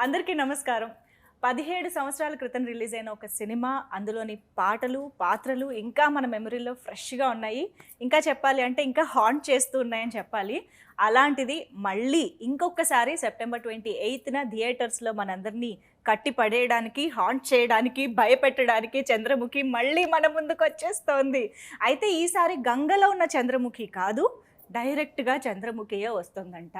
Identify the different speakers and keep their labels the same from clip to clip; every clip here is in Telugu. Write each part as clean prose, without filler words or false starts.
Speaker 1: అందరికీ నమస్కారం. 17 సంవత్సరాల క్రితం రిలీజ్ అయిన ఒక సినిమా, అందులోని పాటలు, పాత్రలు ఇంకా మన మెమరీలో ఫ్రెష్‌గా ఉన్నాయి. ఇంకా చెప్పాలి అంటే ఇంకా హాంట్ చేస్తూ ఉన్నాయని చెప్పాలి. అలాంటిది మళ్ళీ ఇంకొకసారి సెప్టెంబర్ 28న థియేటర్స్‌లో మనందరినీ కట్టి పడేయడానికి, హాంట్ చేయడానికి, భయపెట్టడానికి చంద్రముఖి మళ్ళీ మన ముందుకొచ్చేస్తోంది. అయితే ఈసారి గంగలో ఉన్న చంద్రముఖి కాదు, డైరెక్ట్గా చంద్రముఖియే వస్తుందంట.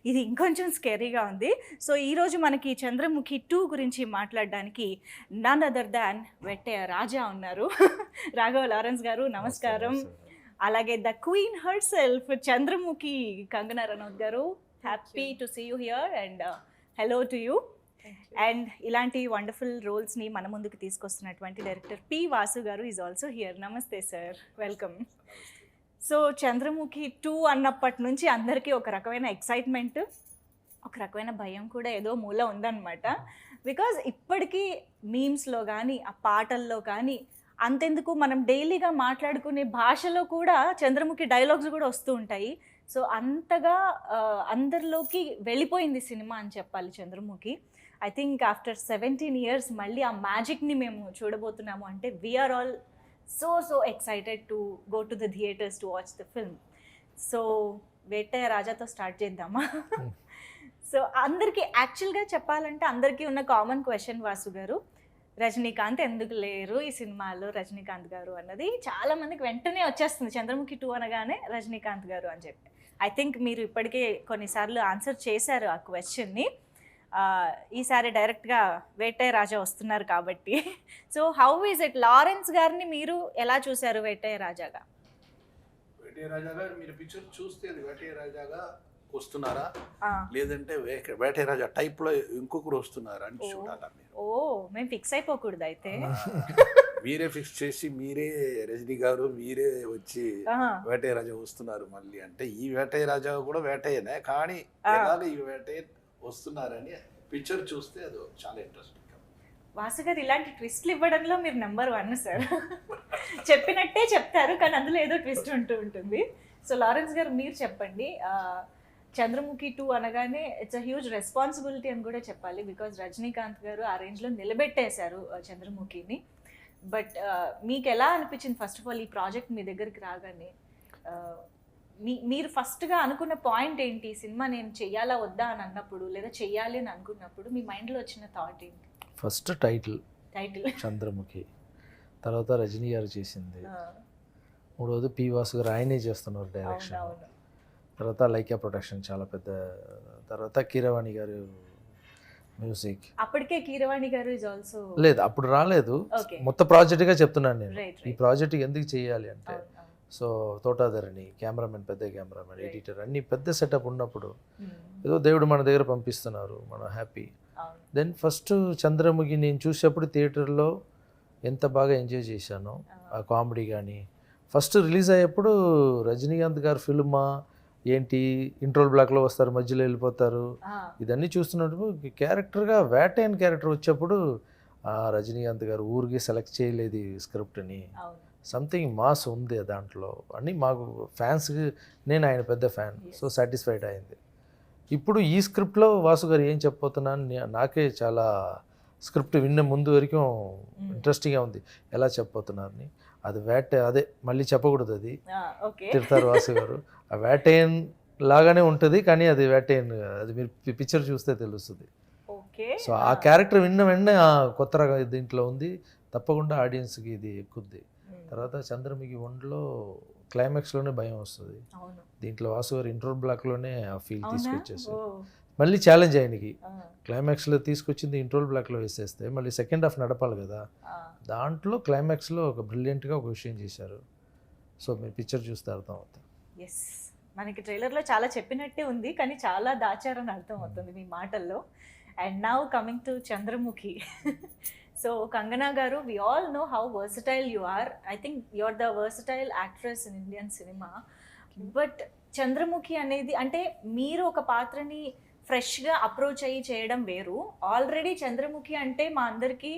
Speaker 1: ఇది ఇంకొంచెం స్కేరీగా ఉంది. సో ఈరోజు మనకి చంద్రముఖి 2 గురించి మాట్లాడడానికి నన్ అదర్ దాన్ వెట్టే రాజా ఉన్నారు. రాఘవ లారెన్స్ గారు నమస్కారం. అలాగే the queen herself Chandramukhi Kangana Ranaut గారు, happy to see you here and hello to you. And ఇలాంటి వండర్ఫుల్ రోల్స్ని మన ముందుకు తీసుకొస్తున్నటువంటి డైరెక్టర్ పి వాసు గారు ఈజ్ ఆల్సో హియర్. నమస్తే సార్, వెల్కమ్. సో చంద్రముఖి 2 అన్నప్పటి నుంచి అందరికీ ఒక రకమైన ఎక్సైట్మెంట్, ఒక రకమైన భయం కూడా ఏదో మూల ఉందన్నమాట. బికాజ్ ఇప్పటికీ మీమ్స్లో కానీ ఆ పాటల్లో కానీ అంతెందుకు మనం డైలీగా మాట్లాడుకునే భాషలో కూడా చంద్రముఖి డైలాగ్స్ కూడా వస్తూ ఉంటాయి. సో అంతగా అందరిలోకి వెళ్ళిపోయింది సినిమా అని చెప్పాలి Chandramukhi. I think after 17 years మళ్ళీ ఆ మ్యాజిక్ని మేము చూడబోతున్నాము అంటే we are all so excited to go to the theaters to watch the film. So Vettaiya రాజాతో స్టార్ట్ చేద్దామా? సో అందరికీ యాక్చువల్గా చెప్పాలంటే అందరికీ ఉన్న కామన్ క్వశ్చన్ వాసు గారు, రజనీకాంత్ ఎందుకు లేరు ఈ సినిమాలో రజనీకాంత్ గారు అన్నది చాలామందికి వెంటనే వచ్చేస్తుంది. చంద్రముఖి 2 అనగానే రజనీకాంత్ గారు అని చెప్పి. ఐ థింక్ మీరు ఇప్పటికే కొన్నిసార్లు ఆన్సర్ చేశారు ఆ క్వశ్చన్ని. ఈసారి డైరెక్ట్గా వేటయ్య రాజా వస్తున్నారు కాబట్టి. So how is it, Lawrence గారిని మీరు ఎలా చూశారు వేటయ్య రాజాగా?
Speaker 2: వేటయ్య రాజాగా మీరు పిక్చర్ చూస్తే అది వేటయ్య రాజాగా వస్తున్నారా లేదంటే వేటయ్య రాజా టైప్ లో ఇంకొకరు వస్తున్నారా అని చూడాలా?
Speaker 1: ఓ మేము ఫిక్స్ అయిపోకూడదు అయితే.
Speaker 2: మీరే ఫిక్స్ చేసి మీరే రజనీ గారు మీరే వచ్చి వేటయ్య రాజా వస్తున్నారు మళ్ళీ అంటే ఈ వేటయ్య రాజా కూడా వేటయ్యనే, కానీ ఎలాగ ఈ వేటయ్య వస్తున్నారని పిక్చర్ చూస్తే అది చాలా ఇంట్రెస్టింగ్.
Speaker 1: వాసు గారు ఇలాంటి ట్విస్ట్లు ఇవ్వడంలో మీరు నెంబర్ 1 సార్. చెప్పినట్టే చెప్తారు కానీ అందులో ఏదో ట్విస్ట్ ఉంటూ ఉంటుంది. సో లారెన్స్ గారు మీరు చెప్పండి, చంద్రముఖి 2 అనగానే ఇట్స్ అ హ్యూజ్ రెస్పాన్సిబిలిటీ అని కూడా చెప్పాలి. బికాజ్ రజనీకాంత్ గారు ఆ రేంజ్లో నిలబెట్టేశారు చంద్రముఖిని. బట్ మీకు ఎలా అనిపించింది ఫస్ట్ ఆఫ్ ఆల్ ఈ ప్రాజెక్ట్ మీ దగ్గరికి రాగానే? మీరు ఫస్ట్గా అనుకున్న పాయింట్ ఏంటి? సినిమా నేను చెయ్యాలా వద్దా అని అన్నప్పుడు, లేదా చెయ్యాలి అని అనుకున్నప్పుడు మీ మైండ్లో వచ్చిన థాట్ ఏంటి?
Speaker 3: ఫస్ట్ టైటిల్ చంద్రముఖి, తర్వాత రజనీ గారు చేసింది, మూడవది పి వాసు గారు ఆయనే చేస్తున్నారు డైరెక్షన్, తర్వాత లైకా ప్రొడక్షన్ చాలా పెద్ద, తర్వాత కీరవాణి గారు మ్యూజిక్.
Speaker 1: అప్పటికే కీరవాణి గారు ఇస్ ఆల్సో
Speaker 3: లేదు, అప్పుడు రాలేదు. మొత్తం ప్రాజెక్ట్గా చెప్తున్నాను నేను. ఈ ప్రాజెక్ట్ ఎందుకు చేయాలి అంటే, సో తోటాధరణి కెమెరామెన్, పెద్ద కెమెరామెన్, ఎడిటర్ అన్ని పెద్ద సెటప్ ఉన్నప్పుడు ఏదో దేవుడు మన దగ్గర పంపిస్తున్నారు, మనం హ్యాపీ. దెన్ ఫస్ట్ చంద్రముఖి నేను చూసేప్పుడు థియేటర్లో ఎంత బాగా ఎంజాయ్ చేశాను ఆ కామెడీ. కానీ ఫస్ట్ రిలీజ్ అయ్యేప్పుడు రజనీకాంత్ గారు ఫిల్మా ఏంటి, ఇంట్రోల్ బ్లాక్లో వస్తారు మధ్యలో వెళ్ళిపోతారు, ఇదన్నీ చూస్తున్నప్పుడు క్యారెక్టర్గా వేటైన్ క్యారెక్టర్ వచ్చేప్పుడు రజనీకాంత్ గారు ఊరికి సెలెక్ట్ చేయలేదు ఈ స్క్రిప్ట్ని, సంథింగ్ మాస్ ఉంది దాంట్లో అని మాకు ఫ్యాన్స్కి, నేను ఆయన పెద్ద ఫ్యాన్, సో సాటిస్ఫైడ్ అయింది. ఇప్పుడు ఈ స్క్రిప్ట్లో వాసు గారు ఏం చెప్పబోతున్నాను నాకే చాలా స్క్రిప్ట్ విన్న ముందు వరకు ఇంట్రెస్టింగ్గా ఉంది ఎలా చెప్పబోతున్నారని. అది అదే మళ్ళీ చెప్పకూడదు, అది తిడతారు వాసు గారు. ఆ వేటైన్ లాగానే ఉంటుంది కానీ అది వేటైన్, అది మీరు పిక్చర్ చూస్తే తెలుస్తుంది. సో ఆ క్యారెక్టర్ విన్న వెంటనే కొత్త రకం దీంట్లో ఉంది, తప్పకుండా ఆడియన్స్కి ఇది ఎక్కుద్ది. తర్వాత చంద్రముఖి 1లో క్లైమాక్స్లోనే భయం వస్తుంది, దీంట్లో వాసు గారు ఇంట్రోల్ బ్లాక్లోనే ఆ ఫీల్ తీసుకొచ్చేసి మళ్ళీ ఛాలెంజ్ ఆయనకి. క్లైమాక్స్లో తీసుకొచ్చింది ఇంట్రోల్ బ్లాక్లో వేసేస్తే మళ్ళీ సెకండ్ హాఫ్ నడపాలి కదా, దాంట్లో క్లైమాక్స్లో ఒక బ్రిలియంట్గా ఒక విషయం చేశారు. సో మీరు పిక్చర్ చూస్తే అర్థం అవుతుంది.
Speaker 1: ఎస్, మనకి ట్రైలర్లో చాలా చెప్పినట్టే ఉంది కానీ చాలా దాచారని అర్థం అవుతుంది మీ మాటల్లో. And now coming to Chandramukhi. So Kangana గారు, we all know how versatile you are. I think you're the versatile actress in Indian cinema. But Chandramukhi అనేది అంటే మీరు ఒక పాత్రని ఫ్రెష్గా అప్రోచ్ అయ్యి చేయడం వేరు. ఆల్రెడీ చంద్రముఖి అంటే మా అందరికీ,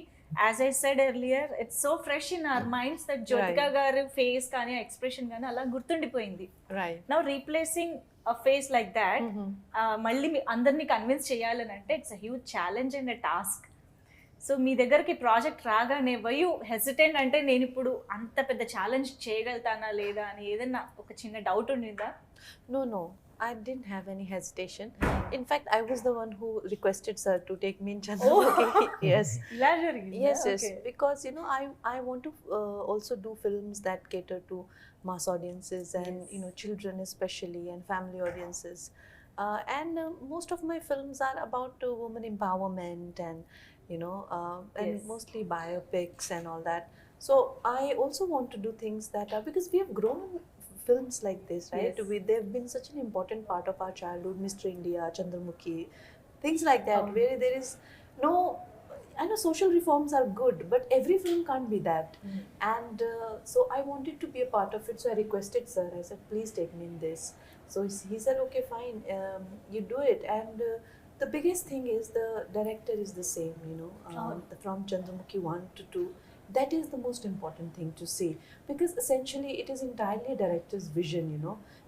Speaker 1: as I said earlier, it's so fresh in our minds that Jyothika గారి ఫేస్ కానీ ఎక్స్ప్రెషన్ కానీ అలా గుర్తుండిపోయింది. Now replacing face like that మళ్ళీ అందరినీ కన్విన్స్ చేయాలని అంటే it's a huge challenge and a task. So మీ దగ్గరికి ప్రాజెక్ట్ రాగానే వయు హెసిటెంట్ అంటే నేను ఇప్పుడు అంత పెద్ద ఛాలెంజ్ చేయగలుగుతానా లేదా అని ఏదన్నా ఒక చిన్న doubt ఉండిందా?
Speaker 4: No, I didn't have any hesitation. In fact, I was the one who requested sir to take me in Chandramukhi. Yes. Yes.
Speaker 1: Okay.
Speaker 4: Because I want to also do films that cater to mass audiences and children especially and family audiences. And most of my films are about women empowerment and and mostly biopics and all that. So I also want to do things that are, because we have grown films like this, right?
Speaker 1: Yes.
Speaker 4: They've been such an important part of our childhood. Mr. India, Chandramukhi, things like that, where there is no, I know social reforms are good, but every film can't be that. And so I wanted to be a part of it, so I requested sir. I said, please take me in this. So he said, okay, fine, you do it. And the biggest thing is the director is the same, from Chandramukhi 1 to 2. That is the most important thing to see, because essentially it is entirely a director's vision,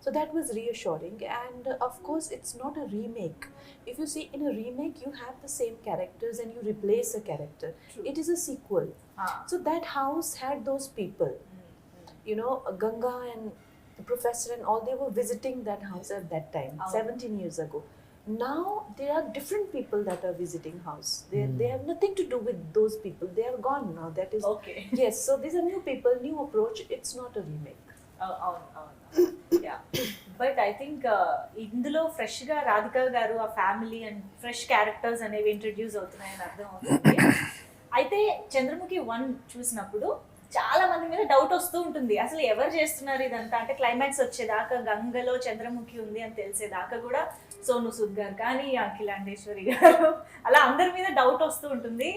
Speaker 4: So that was reassuring. And of course, it's not a remake. If you see, in a remake, you have the same characters and you replace a character.
Speaker 1: True.
Speaker 4: It is a sequel. So that house had those people. Ganga and the professor and all, they were visiting that house at that time, 17 years ago. Now there are different people that are visiting house. They have nothing to do with those people. They are gone now. That is
Speaker 1: Okay.
Speaker 4: Yes, so these are new people, new approach. It's not a remake.
Speaker 1: But I think ఇందులో ఫ్రెష్ గా రాధిక గారు ఆ ఫ్యామిలీ అండ్ ఫ్రెష్ క్యారెక్టర్స్ అనేవి ఇంట్రడ్యూస్ అవుతున్నాయని అర్థం అవుతుంది. అయితే చంద్రముఖి 1 చూసినప్పుడు చాలా మంది మీద డౌట్ వస్తూ ఉంటుంది, అసలు ఎవరు చేస్తున్నారు ఇదంతా అంటే క్లైమాక్స్ వచ్చేదాకా గంగలో చంద్రముఖి ఉంది అని తెలిసేదాకా కూడా సోను సూద్ గారు కానీ అఖిలాండేశ్వరి గారు అలా అందరి మీద డౌట్ వస్తూ ఉంటుంది.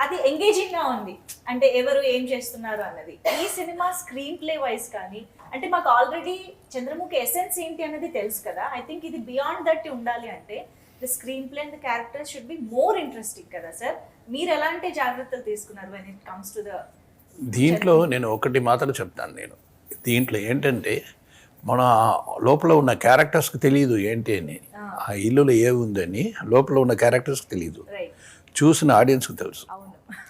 Speaker 1: అది ఎంగేజింగ్ గా ఉంది, అంటే ఎవరు ఏం చేస్తున్నారు అన్నది. ఈ సినిమా స్క్రీన్ ప్లే వైజ్ కానీ అంటే మాకు ఆల్రెడీ చంద్రముఖి ఎసెన్స్ ఏంటి అన్నది తెలుసు కదా. ఐ థింక్ ఇది బియాండ్ దట్ ఉండాలి అంటే the screen play and the characters should be more interesting కదా సార్. మీరు ఎలాంటి జాగ్రత్తలు తీసుకున్నారు when it comes to the
Speaker 2: దీంట్లో నేను ఒకటి మాత్రం చెప్తాను. నేను దీంట్లో ఏంటంటే మన లోపల ఉన్న క్యారెక్టర్స్కి తెలియదు ఏంటి అని, ఆ ఇల్లులో ఏముందని లోపల ఉన్న క్యారెక్టర్స్కి తెలియదు, చూసిన ఆడియన్స్కి తెలుసు.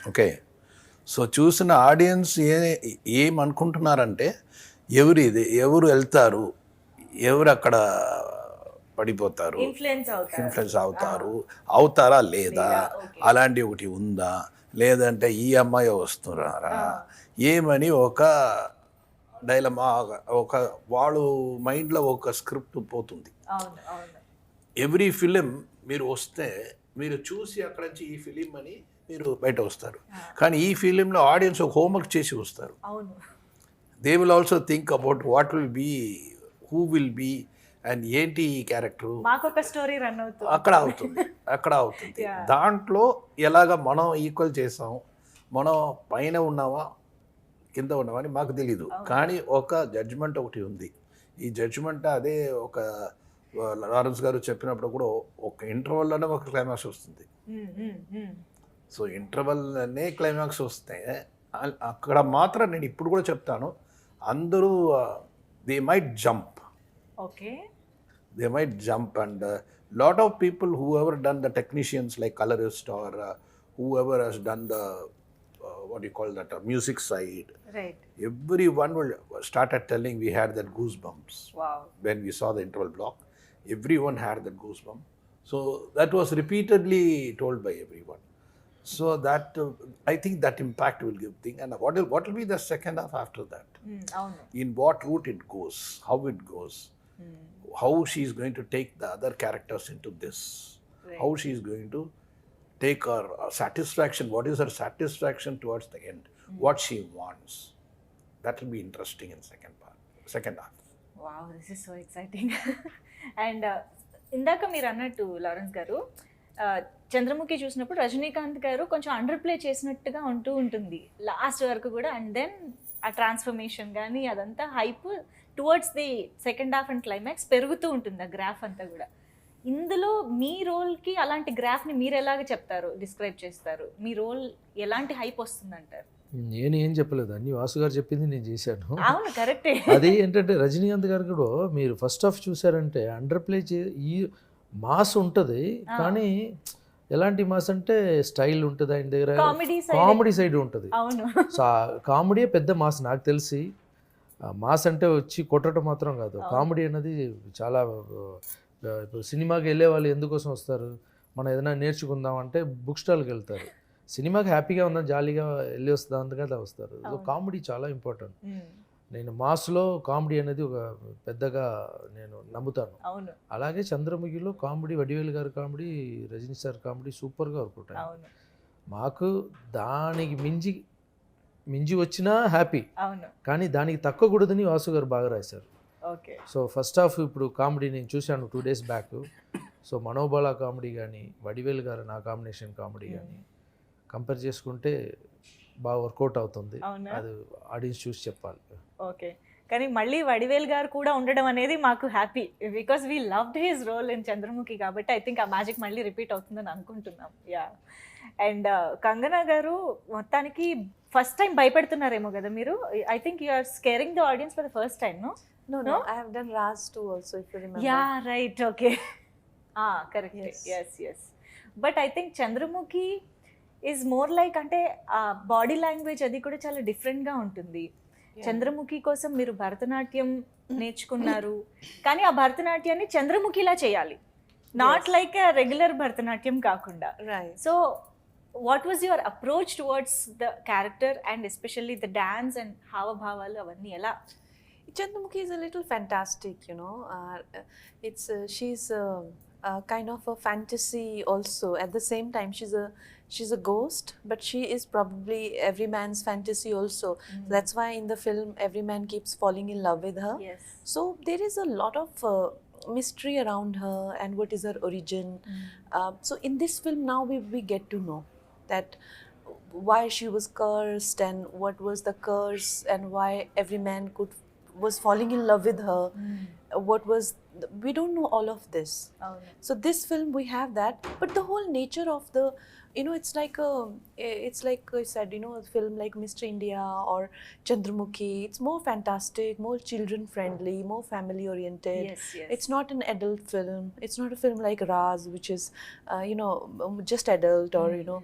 Speaker 2: ఓకే, సో చూసిన ఆడియన్స్ ఏమనుకుంటున్నారంటే ఎవరు వెళ్తారు, ఎవరు అక్కడ పడిపోతారు, ఇన్ఫ్లుయెన్స్ అవుతారా లేదా, అలాంటి ఒకటి ఉందా, లేదంటే ఈ అమ్మాయి వస్తున్నారా ఏమని ఒక డైలమా, ఒక వాళ్ళు మైండ్లో ఒక స్క్రిప్ట్ పోతుంది. ఎవ్రీ ఫిలిం మీరు వస్తే మీరు చూసి అక్కడ నుంచి ఈ ఫిలిం అని మీరు బయట వస్తారు, కానీ ఈ ఫిలింలో ఆడియన్స్ ఒక హోంవర్క్ చేసి వస్తారు. They will also think about what will be, who will be and ఏంటి ఈ క్యారెక్టర్ అక్కడ అవుతుంది. దాంట్లో ఎలాగ మనం ఈక్వల్ చేసాం, మనం పైన ఉన్నావా కింద ఉన్నావా అని మాకు తెలీదు, కానీ ఒక జడ్జ్మెంట్ ఒకటి ఉంది. ఈ జడ్జ్మెంట్ అదే ఒక లారెన్స్ గారు చెప్పినప్పుడు కూడా ఒక ఇంటర్వల్లోనే ఒక క్లైమాక్స్ వస్తుంది. సో ఇంటర్వల్లోనే క్లైమాక్స్ వస్తే అక్కడ మాత్రం నేను ఇప్పుడు కూడా చెప్తాను, అందరూ they might jump. They might jump, and lot of people whoever done the technicians like colorist or whoever has done the what do you call that, music side,
Speaker 1: right,
Speaker 2: everyone will started telling we had that goosebumps.
Speaker 1: Wow.
Speaker 2: When we saw the interval block, everyone had that goosebump. So that was repeatedly told by everyone. So that I think that impact will give thing. And what will be the second half after that? In what route it goes, how it goes, how she is going to take the other characters into this, right, how she is going to take her satisfaction, what is her satisfaction towards the end, what she wants. That will be interesting in second half.
Speaker 1: Wow, this is so exciting. And ఇందాక మీరు అన్నట్టు లారెన్స్ గారు చంద్రముఖి చూసినప్పుడు రజనీకాంత్ గారు కొంచెం అండర్ ప్లే చేసినట్టుగా ఉంటుంది లాస్ట్ వరకు కూడా, అండ్ దెన్ ఆ ట్రాన్స్ఫర్మేషన్ కానీ అదంతా hype towards the second half and climax పెరుగుతూ ఉంటుంది ఆ గ్రాఫ్ అంతా కూడా. ఇందులో మీ రోల్కి అలాంటి గ్రాఫ్ని మీరు ఎలాగ చెప్తారు, డిస్క్రైబ్ చేస్తారు? మీ రోల్ ఎలాంటి హైప్ వస్తుందంటారు?
Speaker 3: నేను ఏం చెప్పలేదు, అన్ని వాసు గారు చెప్పింది నేను చేశాను.
Speaker 1: అవును కరెక్టే.
Speaker 3: అది ఏంటంటే రజనీకాంత్ గారు కూడా మీరు ఫస్ట్ హాఫ్ చూసారంటే అండర్ ప్లే ఈ మాస్ ఉంటుంది, కానీ ఎలాంటి మాస్ అంటే స్టైల్ ఉంటుంది ఆయన దగ్గర, కామెడీ సైడ్ ఉంటుంది. సో కామెడీ పెద్ద మాస్ నాకు తెలిసి. మాస్ అంటే వచ్చి కొట్టడం మాత్రం కాదు, కామెడీ అనేది చాలా. ఇప్పుడు సినిమాకి వెళ్ళే వాళ్ళు ఎందుకోసం వస్తారు, మనం ఏదైనా నేర్చుకుందాం అంటే బుక్ స్టాల్కి వెళ్తారు. సినిమాకి హ్యాపీగా ఉందని జాలీగా వెళ్ళి వస్తుందా అందుకని వస్తారు. సో కామెడీ చాలా ఇంపార్టెంట్. నేను మాస్లో కామెడీ అనేది ఒక పెద్దగా నేను నమ్ముతాను. అలాగే చంద్రముఖిలో కామెడీ, వడివేలు గారి కామెడీ, రజనీ సార్ కామెడీ సూపర్గా వర్క్ అవుతాయి. మాకు దానికి మించి వచ్చినా హ్యాపీ, కానీ దానికి తక్కకూడదని వాసు గారు బాగా రాశారు. సో ఫస్ట్ హాఫ్ ఇప్పుడు కామెడీ నేను చూశాను 2 days బ్యాక్. సో మనోబల కామెడీ కానీ, వడివేలు గారు నా కాంబినేషన్ కామెడీ కానీ కంపేర్ చేసుకుంటే బాగా వర్కౌట్ అవుతుంది. అది ఆడియన్స్ చూసి చెప్పాలి.
Speaker 1: ఓకే, కానీ మళ్ళీ వడివేల్ గారు కూడా ఉండడం అనేది మాకు happy, because we loved his role in Chandramukhi. కాబట్టి ఐ థింక్ ఆ మ్యాజిక్ మళ్ళీ రిపీట్ అవుతుందని అనుకుంటున్నాం. యా. అండ్ కంగనా గారు మొత్తానికి ఫస్ట్ టైం భయపెడుతున్నారేమో కదా మీరు. I think you are scaring the audience for the first time.
Speaker 4: No, I have done Raz too also, if you remember.
Speaker 1: Yeah, right, okay. Correct. Yes. But I think Chandramukhi is more like అంటే బాడీ లాంగ్వేజ్ అది కూడా చాలా డిఫరెంట్గా ఉంటుంది. చంద్రముఖి కోసం మీరు భరతనాట్యం నేర్చుకున్నారు, కానీ ఆ భరతనాట్యాన్ని చంద్రముఖిలా చేయాలి, నాట్ లైక్ రెగ్యులర్ భరతనాట్యం కాకుండా. So what was your approach towards the character and especially the dance and హావభావాలు అవన్నీ ఎలా?
Speaker 4: Chandramukhi is a little fantastic, you know. She's kind of a fantasy also. At the same time, she's a ghost, but she is probably every man's fantasy also. That's why in the film, every man keeps falling in love with her.
Speaker 1: Yes.
Speaker 4: So there is a lot of mystery around her and what is her origin. So in this film now we get to know that why she was cursed and what was the curse and why every man was falling in love with her. What was we don't know all of this. So this film we have that, but the whole nature of the, you know, it's like I said, you know, a film like Mr. India or Chandramukhi, it's more fantastic, more children friendly, more family oriented.
Speaker 1: Yes.
Speaker 4: It's not an adult film. It's not a film like Raz, which is you know, just adult, or you know,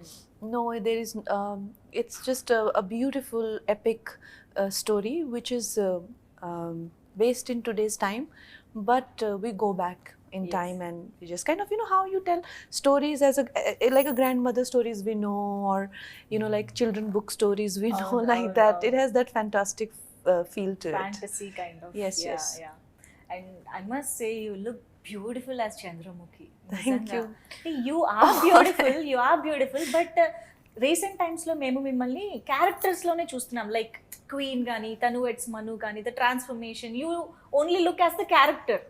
Speaker 4: no, there is it's just a beautiful epic story which is based in today's time, but we go back in time and we just kind of, you know, how you tell stories as like a grandmother stories we know, or you know, like children book stories we know, like that. It has that fantastic feel to
Speaker 1: fantasy
Speaker 4: it.
Speaker 1: kind of.
Speaker 4: Yes.
Speaker 1: And I must say you look beautiful as Chandramukhi.
Speaker 4: Thank you.
Speaker 1: You are beautiful, but recent టైమ్స్లో మేము మిమ్మల్ని క్యారెక్టర్స్లోనే చూస్తున్నాం, లైక్ క్వీన్ కానీ, తను ఎట్స్ మను కానీ, the transformation, you only look as the character.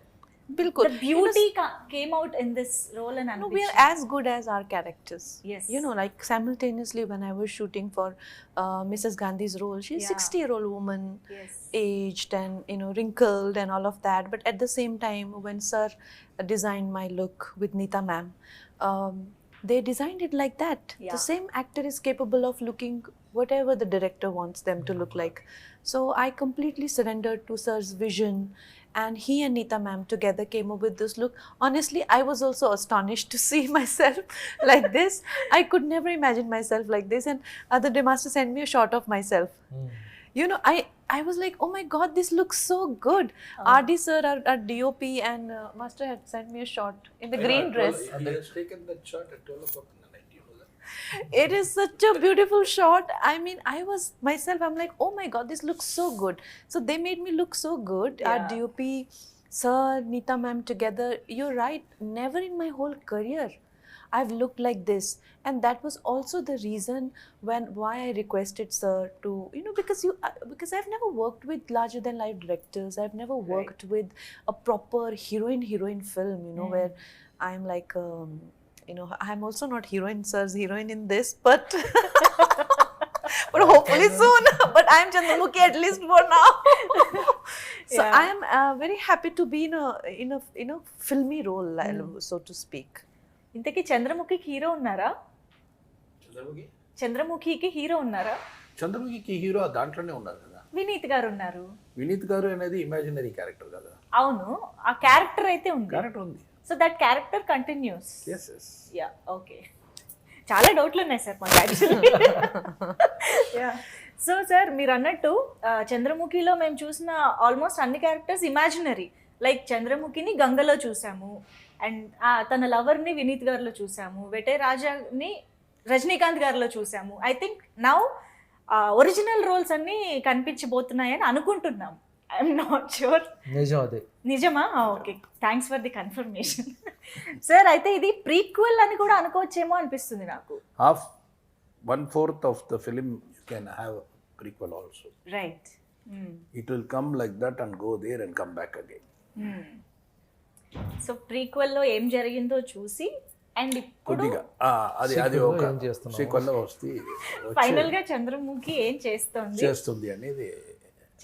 Speaker 4: Bilkul.
Speaker 1: The beauty came out in this role and
Speaker 4: no, we are as good as our characters.
Speaker 1: Yes.
Speaker 4: You know, like simultaneously when I was shooting for Mrs. Gandhi's role, she's a 60-year-old woman, aged and, you know, wrinkled and all of that. But at the same time, when Sir designed my look with Neeta ma'am, they designed it like that. The same actor is capable of looking whatever the director wants them to look like. So I completely surrendered to Sir's vision, and he and Neeta ma'am together came up with this look. Honestly, I was also astonished to see myself like this. I could never imagine myself like this, and other day master sent me a shot of myself. You know, I was like, oh my God, this looks so good. RD sir, our DOP, and master had sent me a shot in the green dress.
Speaker 2: He has taken that shot at 12 o'clock in the night, you know that?
Speaker 4: It is such a beautiful shot. I mean, I was myself, I'm like, oh my God, this looks so good. So they made me look so good. Our DOP, sir, Neeta ma'am together. You're right, never in my whole career I've looked like this. And that was also the reason why I requested Sir to, you know, because I've never worked with larger than life directors. I've never worked with a proper heroine film, you know, where I'm like, you know, I'm also not Sir's heroine in this, but but hopefully soon. But I'm Chandramukhi at least for now. So I am very happy to be in a filmy role, so to speak.
Speaker 1: ఇంతకీ చంద్రముఖికి హీరో ఉన్నారా? చంద్రముఖికి హీరో ఉన్నారా?
Speaker 2: చంద్రముఖికి హీరో దాంట్లోనే ఉన్నారు కదా.
Speaker 1: వినీత్ గారు ఉన్నారు.
Speaker 2: వినీత్ గారు అనేది ఇమాజినరీ క్యారెక్టర్ కదా.
Speaker 1: అవును, ఆ క్యారెక్టర్ అయితే ఉంది.
Speaker 2: క్యారెక్టర్ ఉంది.
Speaker 1: So that character continues.
Speaker 2: Yes yes.
Speaker 1: Yeah okay. చాలా డౌట్లు ఉన్నాయి సార్ మాకు యాక్చువల్లీ. సో సార్ మీరు అన్నట్టు చంద్రముఖిలో మేము చూసిన ఆల్మోస్ట్ అన్ని క్యారెక్టర్స్ ఇమాజినరీ. లైక్ చంద్రముఖిని గంగలో చూసాము, అండ్ తన లవర్ని వినీత్ గారిలో చూసాము, వెటే రాజాని రజనీకాంత్ గారిలో చూసాము. I think now original roles అన్నీ కనిపించబోతున్నాయని అనుకుంటున్నాం. I'm not sure.
Speaker 3: నిజం అదే.
Speaker 1: నిజమా? Okay, thanks for the confirmation. Sir అయితే ఇది ప్రీక్వెల్ అని కూడా అనుకోవచ్చేమో అనిపిస్తుంది నాకు.
Speaker 2: Half 1/4 of the film you can have a prequel also.
Speaker 1: Right.
Speaker 2: It will come like that and go there and come back again.
Speaker 1: So ప్రీక్వెల్లో ఏం జరిగిందో చూసి అండ్ ఇప్పుడు
Speaker 2: కొద్దిగా అది ఒక సీక్వెల్లో వస్తే
Speaker 1: ఫైనల్ గా చంద్రముఖి ఏం
Speaker 2: చేస్తుంది అనేది.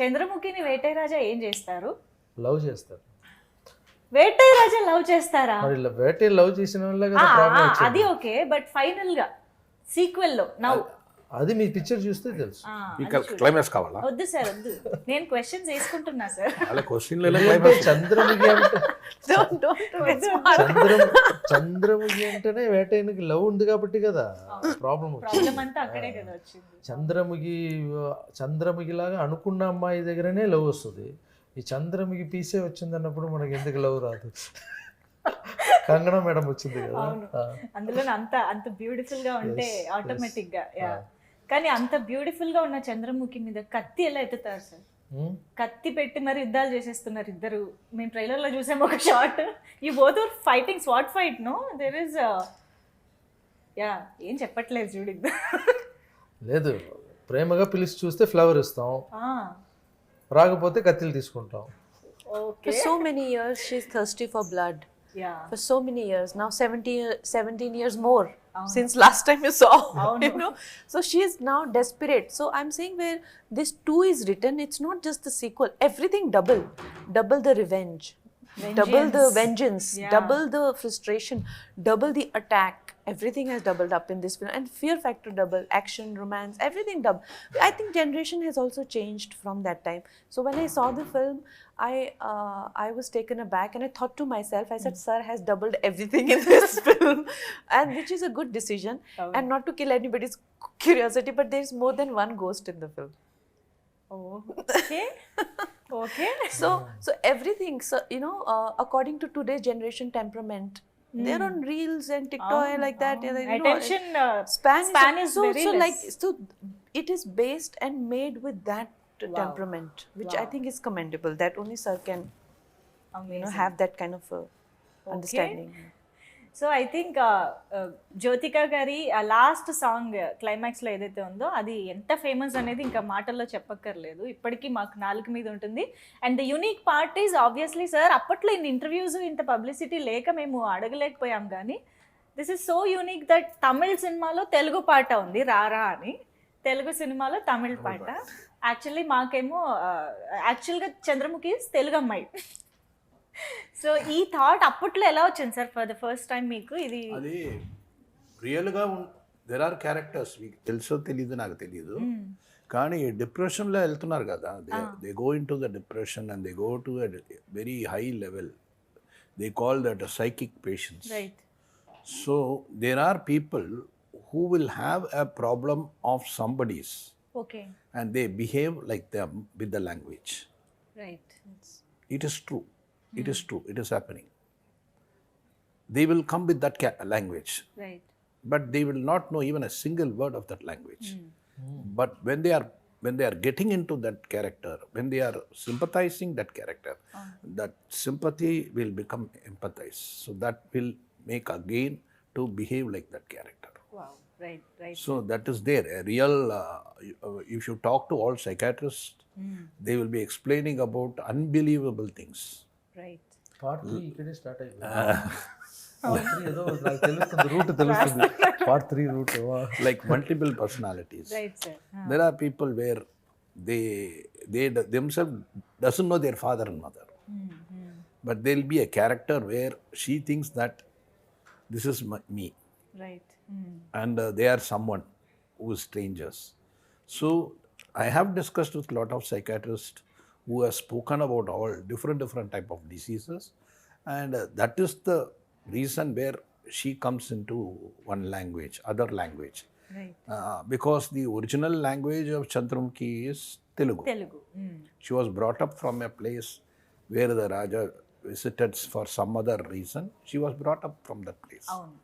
Speaker 1: చంద్రముఖిని వేటై రాజా ఏం చేస్తారు?
Speaker 3: లవ్ చేస్తారు.
Speaker 1: వేటై రాజా లవ్ చేస్తారా?
Speaker 3: మరి వేటై లవ్ చేసిన వాళ్ళే కదా ప్రాబ్లం వచ్చింది.
Speaker 1: అది ఓకే, బట్ ఫైనల్ గా సీక్వెల్ లో నౌ
Speaker 3: అది మీ పిక్చర్ చూస్తే తెలుసు.
Speaker 2: క్లైమాక్స్ కావాలా?
Speaker 1: వద్దు సార్ వద్దు, నేను క్వశ్చన్స్ వేసుకుంటున్నా సార్.
Speaker 2: అలా క్వశ్చన్
Speaker 3: చంద్రముఖి అంటే చంద్రముఖి అంటేనే వేటైనకి లవ్ ఉంది కాబట్టి కదా ప్రాబ్లం
Speaker 1: అంతా అక్కడే కదా వచ్చింది.
Speaker 3: చంద్రముఖి లాగా అనుకున్న అమ్మాయి దగ్గరనే లవ్ వస్తుంది. ఈ చంద్రముఖి పీసే వచ్చింది అన్నప్పుడు మనకి ఎందుకు లవ్ రాదు? కంగనా మేడం వచ్చింది కదా,
Speaker 1: అందులో అంత బ్యూటిఫుల్ గా ఉంటే ఆటోమేటిక్ గా. కానీ అంత బ్యూటిఫుల్ గా ఉన్న చంద్రముఖి మీద కత్తి ఎలా ఎత్తుతారు సార్? కత్తి పెట్టి మరి యుద్ధాలు చేసేస్తున్నారు ఇద్దరు. మేము ట్రైలర్ లో చూసాము ఒక shot. You both are fighting sword fight. No there is ఏం చెప్పట్లేదు చూడు.
Speaker 3: లేదు, ప్రేమగా పిలిచి చూస్తే ఫ్లవర్ ఇస్తాం, రాకపోతే కత్తిలు తీసుకుంటాం.
Speaker 4: For so many years she's thirsty for blood. For so many years now, 17 years more since last time you saw. You know, so she is now desperate. So I'm saying where this 2 is written, it's not just the sequel, everything double the revenge, double the vengeance, double the frustration, double the attack. Everything has doubled up in this film, and fear factor double, action, romance, everything double. I think generation has also changed from that time. So when I saw the film, I was taken aback, and I thought to myself, I said, sir has doubled everything in this film, and which is a good decision. And not to kill anybody's curiosity, but there is more than one ghost in the film.
Speaker 1: Okay. Okay.
Speaker 4: So everything, so you know, according to today's generation temperament, they're on reels and TikTok like that. You know,
Speaker 1: attention
Speaker 4: span is
Speaker 1: so
Speaker 4: less. Like, so it is based and made with that temperament, which I think is commendable. That only sir can, you know, have that kind of understanding.
Speaker 1: So I think Jyothika గారి ఆ లాస్ట్ సాంగ్ క్లైమాక్స్లో ఏదైతే ఉందో అది ఎంత ఫేమస్ అనేది ఇంకా మాటల్లో చెప్పక్కర్లేదు, ఇప్పటికీ మాకు నాలుగు మీద ఉంటుంది. And the unique part is obviously sir, అప్పట్లో ఇన్ని ఇంటర్వ్యూస్ ఇంత పబ్లిసిటీ లేక మేము అడగలేకపోయాం, కానీ this is so unique that Tamil సినిమాలో తెలుగు పాట ఉంది రారా అని, తెలుగు సినిమాలో తమిళ్ పాట. యాక్చువల్లీ మాకేమో యాక్చువల్గా చంద్రముఖి తెలుగు అమ్మాయి. సో ఈ థాట్ అప్పట్లో ఎలా వచ్చింది sir for the first time మీకు? ఇది
Speaker 2: అది రియల్గా దెర్ ఆర్ క్యారెక్టర్స్, మీకు తెలుసో తెలీదు నాకు తెలీదు, కానీ డిప్రెషన్లో వెళ్తున్నారు కదా, they go into the depression and they go to very high level, they call that psychic patients. So there are people who will have a problem of somebody's,
Speaker 1: okay,
Speaker 2: and they behave like them with the language.
Speaker 1: Right.
Speaker 2: It is true. It is true. It is happening. They will come with that language.
Speaker 1: Right.
Speaker 2: But they will not know even a single word of that language. But when they are getting into that character, when they are sympathizing that character, that sympathy will become empathize. So that will make again to behave like that character.
Speaker 1: Wow. Right, right.
Speaker 2: So that is there. A real, if you talk to all psychiatrists, they will be explaining about unbelievable things.
Speaker 1: Right.
Speaker 3: Part 3 ikkade start ayindi. Part 3 edo naaku telustundi, route telustundi. Part 3 route
Speaker 2: like multiple personalities.
Speaker 1: Right, sir.
Speaker 2: There are people where they themselves doesn't know their father and mother. But there will be a character where she thinks that this is me.
Speaker 1: Right.
Speaker 2: And they are someone who is strangers. So I have discussed with a lot of psychiatrists who have spoken about all different type of diseases, and that is the reason where she comes into one language, other language.
Speaker 1: Right.
Speaker 2: Because the original language of Chandramukhi is Telugu.
Speaker 1: Telugu.
Speaker 2: She was brought up from a place where the Raja visited for some other reason. She was brought up from that place.
Speaker 1: అవును.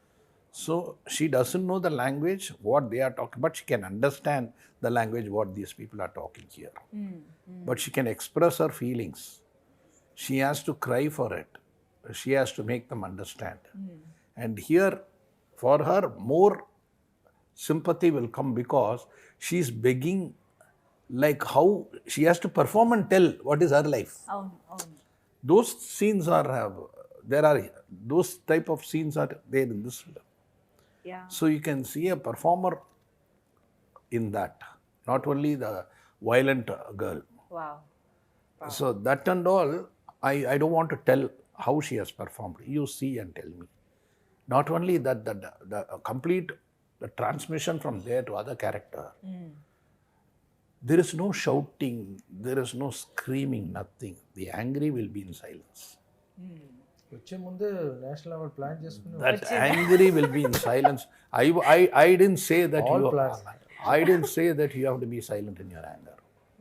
Speaker 2: So she doesn't know the language, what they are talking, but she can understand the language, what these people are talking here. But she can express her feelings. She has to cry for it. She has to make them understand. And here, for her, more sympathy will come because she is begging, like how she has to perform and tell what is her life.
Speaker 1: అవును. అవును.
Speaker 2: Those scenes are, those type of scenes are there in this film.
Speaker 1: Yeah.
Speaker 2: So you can see a performer in that, not only the violent girl.
Speaker 1: Wow.
Speaker 2: So that and all, I don't want to tell how she has performed. You see and tell me. Not only that, the complete the transmission from there to other character. There is no shouting, there is no screaming, nothing. The angry will be in silence.
Speaker 3: వచ్చే ముందే నేషనల్ అవార్డ్ ప్లాన్ చేసుకుని
Speaker 2: That angry will be in silence. I didn't say that
Speaker 3: All
Speaker 2: you.
Speaker 3: plans.
Speaker 2: I didn't say that you have to be silent in your anger.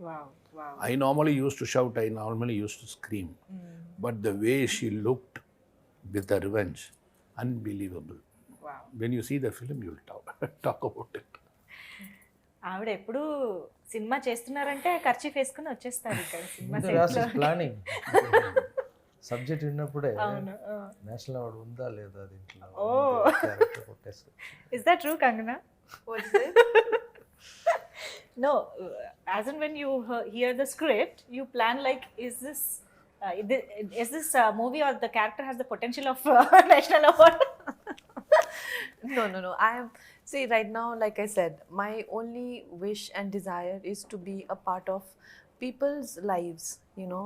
Speaker 1: Wow. Wow.
Speaker 2: I normally used to shout. I normally used to scream. But the way she looked with the revenge, unbelievable.
Speaker 1: Wow.
Speaker 2: When you see the film, you'll talk about it.
Speaker 1: ఆవిడ ఎప్పుడు సినిమా చేస్తున్నారంటే ఖర్చీఫ్ వేసుకుని వచ్చేస్తారు ఇక్కడ సినిమా
Speaker 3: ముందు
Speaker 1: సెట్
Speaker 3: రాసి
Speaker 1: లో.
Speaker 3: ప్లానింగ్ సబ్జెక్ట్ విన్నప్పుడే
Speaker 1: అవును.
Speaker 3: నేషనల్ అవార్డు ఉందా లేదా దీంట్లో
Speaker 1: Oh.
Speaker 3: క్యారెక్టర్ కొట్టేస్తారు.
Speaker 1: Is that true, Kangana?
Speaker 4: What's it?
Speaker 1: No, as in when you hear the script, you plan like, is this movie or the character has the potential of national award?
Speaker 4: No. I am, see, right now, like I said, my only wish and desire is to be a part of people's lives, you know.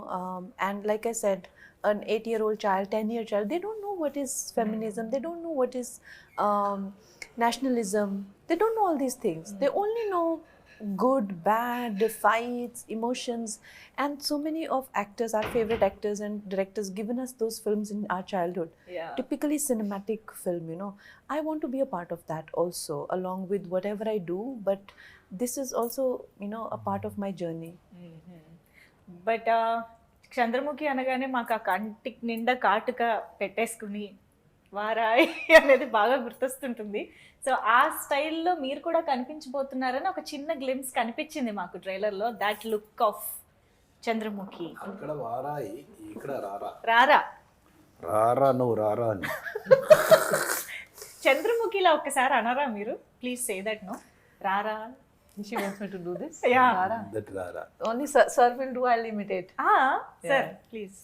Speaker 4: And like I said, an 8-year-old child, 10-year child, they don't know what is feminism, they don't know what is nationalism, they don't know all these things. They only know good, bad, fights, emotions, and so many of actors, our favorite actors and directors, given us those films in our childhood.
Speaker 1: Yeah.
Speaker 4: Typically cinematic film, you know. I want to be a part of that also, along with whatever I do, but this is also, you know, a part of my journey.
Speaker 1: But Chandramukhi అనగానే మాకు ఆ కంటికి నిండా కాటుక పెట్టేసుకుని వారాయ్ అనేది బాగా గుర్తొస్తుంటుంది. సో ఆ స్టైల్లో మీరు కూడా కనిపించబోతున్నారని ఒక చిన్న గ్లిమ్స్ కనిపించింది మాకు ట్రైలర్లో. That look of Chandramukhi.
Speaker 2: అక్కడ వారాయి, ఇక్కడ రారా.
Speaker 1: రారా
Speaker 2: రారా నువ్వు రారా అని.
Speaker 1: చంద్రముఖిలా ఒక్కసారి అనరా మీరు? Please say that. నో, రారా.
Speaker 4: She wants me to do this?
Speaker 1: Yeah.
Speaker 4: Rara.
Speaker 2: That Rara.
Speaker 4: Only sir will do, I'll imitate.
Speaker 1: Sir, please.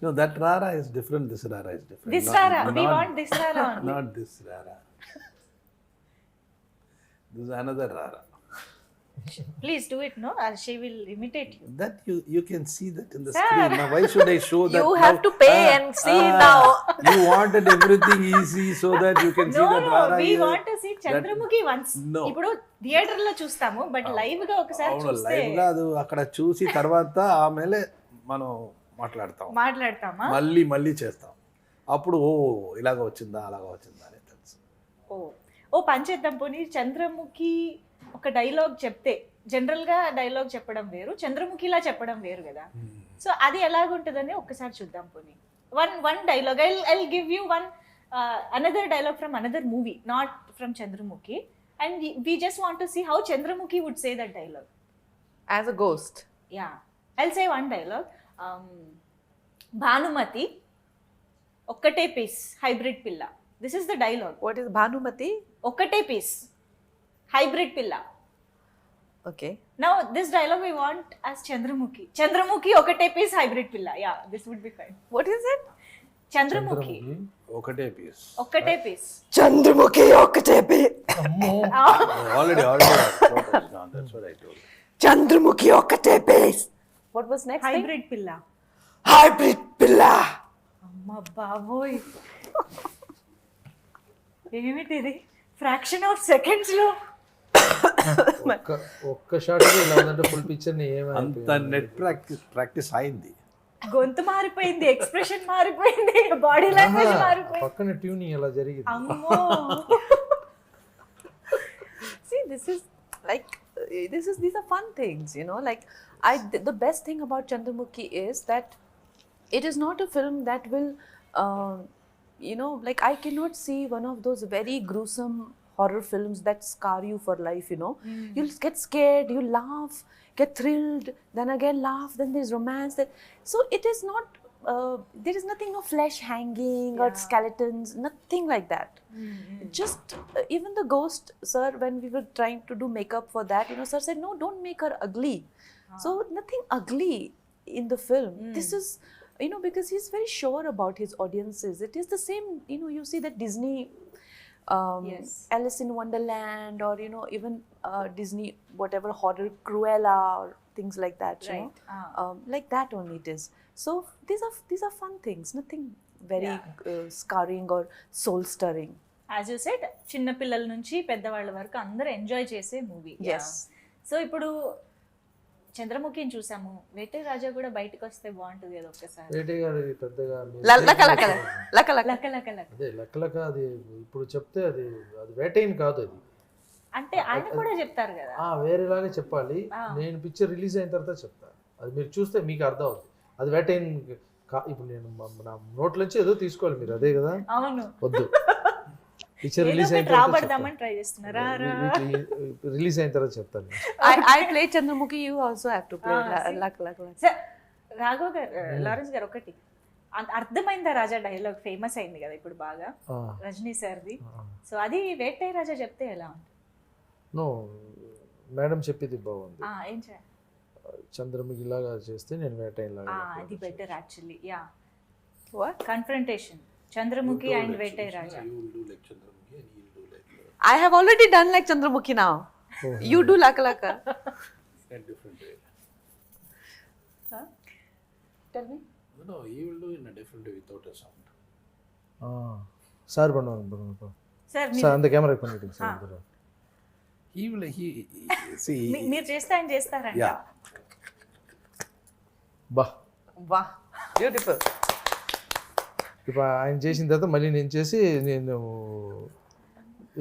Speaker 2: No, that Rara is different. This Rara is different.
Speaker 1: This Rara. We want this Rara only.
Speaker 2: Not this Rara. This is another Rara.
Speaker 1: Please do it, no? She will imitate you.
Speaker 2: That you can see that in the
Speaker 1: Sir.
Speaker 2: screen. Now, why should I show that?
Speaker 4: You have
Speaker 2: now?
Speaker 4: to pay and see now.
Speaker 2: You wanted everything easy so that you can see that Rara.
Speaker 1: We
Speaker 2: here.
Speaker 1: want to see Chandramukhi once.
Speaker 2: No.
Speaker 1: ఇప్పుడు థియేటర్ లో చూస్తాము, బట్ లైవ్ గా ఒకసారి
Speaker 2: అవును,
Speaker 1: చూస్తే
Speaker 2: లైవ్ కాదు, అక్కడ చూసి తర్వాత ఆమెలే మనం
Speaker 1: మాట్లాడతామా?
Speaker 2: మళ్ళీ చేస్తాం. అప్పుడు ఇలాగ వచ్చిందా అలాగ వచ్చిందా అని తెలుసు.
Speaker 1: ఓ పని చేద్దాం పోనీ. చంద్రముఖి ఒక డైలాగ్ చెప్తే, జనరల్ గా డైలాగ్ చెప్పడం వేరు, చంద్రముఖిలా చెప్పడం వేరు కదా. సో అది ఎలాగుంటుందని ఒక్కసారి చూద్దాం పోనీ. One dialogue. I give you one another dialogue from another movie, not from Chandramukhi, and we just want to see how Chandramukhi would say that dialogue.
Speaker 4: As a ghost.
Speaker 1: Yeah, I'll say one dialogue. Bhanumati okkate piece hybrid pilla. This is the dialogue.
Speaker 4: What is Bhanumati?
Speaker 1: Okkate piece hybrid pilla.
Speaker 4: Okay.
Speaker 1: Now this dialogue we want as Chandramukhi okkate piece hybrid pilla. Yeah, this would be fine.
Speaker 4: What is it?
Speaker 1: Chandramukhi
Speaker 2: ఒకటే piece.
Speaker 1: okkate piece.
Speaker 4: Chandramukhi okkate piece.
Speaker 2: Already that's what I told.
Speaker 4: Chandramukhi okkate piece. What was next thing?
Speaker 1: Hybrid pilla.
Speaker 4: Hybrid pilla.
Speaker 1: అమ్మ బాబోయ్, ఏమిటిది? ఫ్రాక్షన్ ఆఫ్ సెకండ్స్ లో
Speaker 3: ఒక్క షాట్ ఇలా ఉందంటే ఫుల్ పిక్చర్ని
Speaker 2: అంత నెట్ ప్రాక్టీస్ అయింది.
Speaker 1: గొంతు మారిపోయింది, ఎక్స్ప్రెషన్ మారిపోయింది, బాడీ లాంగ్వేజ్ మారిపోయింది.
Speaker 3: పక్కన ట్యూనింగ్ ఎలా జరిగింది.
Speaker 1: అమ్మో.
Speaker 4: See, these are fun things, you know. Like the best thing about Chandramukhi is that it is not a film that will, you know, like I cannot see one of those very gruesome horror films that scar you for life, you know. You'll get scared, you laugh, get thrilled, then again laugh, then there's romance. So it is not, there is nothing, no flesh hanging or skeletons, nothing like that. Just even the ghost, sir, when we were trying to do makeup for that, you know, sir said, no, don't make her ugly. So nothing ugly in the film. This is, you know, because he's very sure about his audiences. It is the same, you know, you see that Disney, Alice in Wonderland, or, you know, even Disney, whatever horror, Cruella, or things like that, you know, like that only it is. So these are fun things, nothing very scarring or soul stirring.
Speaker 1: As you said చిన్న పిల్లల నుంచి పెద్దవాళ్ళ వరకు అందరూ ఎంజాయ్ చేసే మూవీ. సో ఇప్పుడు చంద్రముఖిని చూసాము, వేటే రాజా కూడా బయటకు వస్తే బాగుంటుంది కదా ఒక్కసారి.
Speaker 3: వేటే గారు పెద్దగా అదే లక్కలక అది ఇప్పుడు చెప్తే అది వేటైన్ కాదు, అది
Speaker 1: అంటే ఆయన కూడా చెప్తారు కదా
Speaker 3: వేరేలాగా చెప్పాలి. నేను పిక్చర్ రిలీజ్ అయిన తర్వాత చెప్తాను, అది మీరు చూస్తే మీకు అర్థం అవుతుంది. అది వేటైన్ ఇప్పుడు నేను నా నోట్లోంచి ఏదో తీసుకోవాలి మీరు, అదే కదా.
Speaker 1: అవును,
Speaker 3: వద్దు. పిక్చర్ రిలీజ్ అయిన రిలీజ్ అయిన తర్వాత చెప్తాను.
Speaker 4: I play Chandramukhi, you also have to play Lawrence.
Speaker 1: Raghav గారు, లారెన్స్ గారు, ఒకటి అర్థమైందా రాజా డైలాగ్ ఫేమస్ అయింది కదా ఇప్పుడు బాగా, రజనీ సార్ది. సో అది వేటై రాజా చెప్తే ఎలా ఉంటుంది?
Speaker 3: నో మేడం చెప్పింది బాగుంది.
Speaker 1: ఏం చేయాలి?
Speaker 3: చంద్రముఖి లాగా చేస్తే నేను వేటైన్ లాగా,
Speaker 1: అది better actually. Yeah, what confrontation Chandramukhi and Vettai Raja.
Speaker 4: I have already done like Chandramukhi now. You do laka.
Speaker 2: In different way.
Speaker 1: Tell me.
Speaker 2: No, he will do in a different way without a sound.
Speaker 3: Sir பண்ணுவாங்க
Speaker 1: సార్
Speaker 3: సార్ அந்த கேமரா பண்ணிடுங்க సార్.
Speaker 2: He see.
Speaker 1: మీరు చేస్తే ఆయన చేస్తారంట.
Speaker 2: Yeah.
Speaker 4: Wow. Beautiful.
Speaker 3: ఇప్పుడు ఆయన చేసిన తర్వాత మళ్ళీ నేను చేసి నేను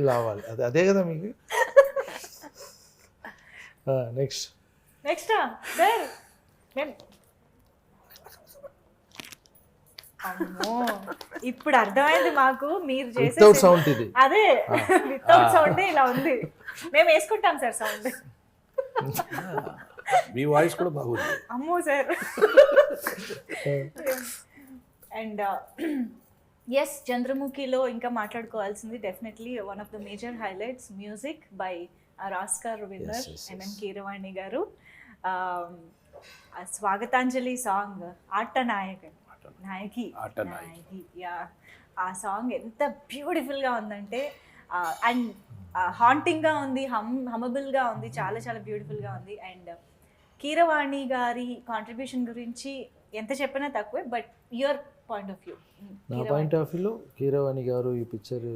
Speaker 3: ఇలా అవ్వాలి, అదే కదా మీకు. నెక్స్ట్
Speaker 1: సార్ అమ్మో, ఇప్పుడు అర్థమైంది మాకు మీరు చేసే
Speaker 3: వితౌట్ సౌండ్. ఇది
Speaker 1: అదే వితౌట్ సౌండ్ ఇలా ఉంది. మేము వేసుకుంటాం సార్ సౌండ్.
Speaker 2: మీ వాయిస్ కూడా బాగుంది.
Speaker 1: అమ్మో సార్. అండ్ ఎస్, చంద్రముఖిలో ఇంకా మాట్లాడుకోవాల్సింది definitely one of the major highlights, music by Oscar winner MM Keeravani గారు. స్వాగతాంజలి సాంగ్ నాయకి. యా, ఆ సాంగ్ ఎంత బ్యూటిఫుల్గా ఉందంటే, అండ్ హాంటింగ్గా ఉంది, హమబుల్గా ఉంది, చాలా చాలా బ్యూటిఫుల్గా ఉంది. అండ్ కీరవాణి గారి కాంట్రిబ్యూషన్ గురించి ఎంత చెప్పినా తక్కువే, but your point of view.
Speaker 3: నా పాయింట్ ఆఫ్ వ్యూలో కీరవాణి గారు ఈ పిక్చర్,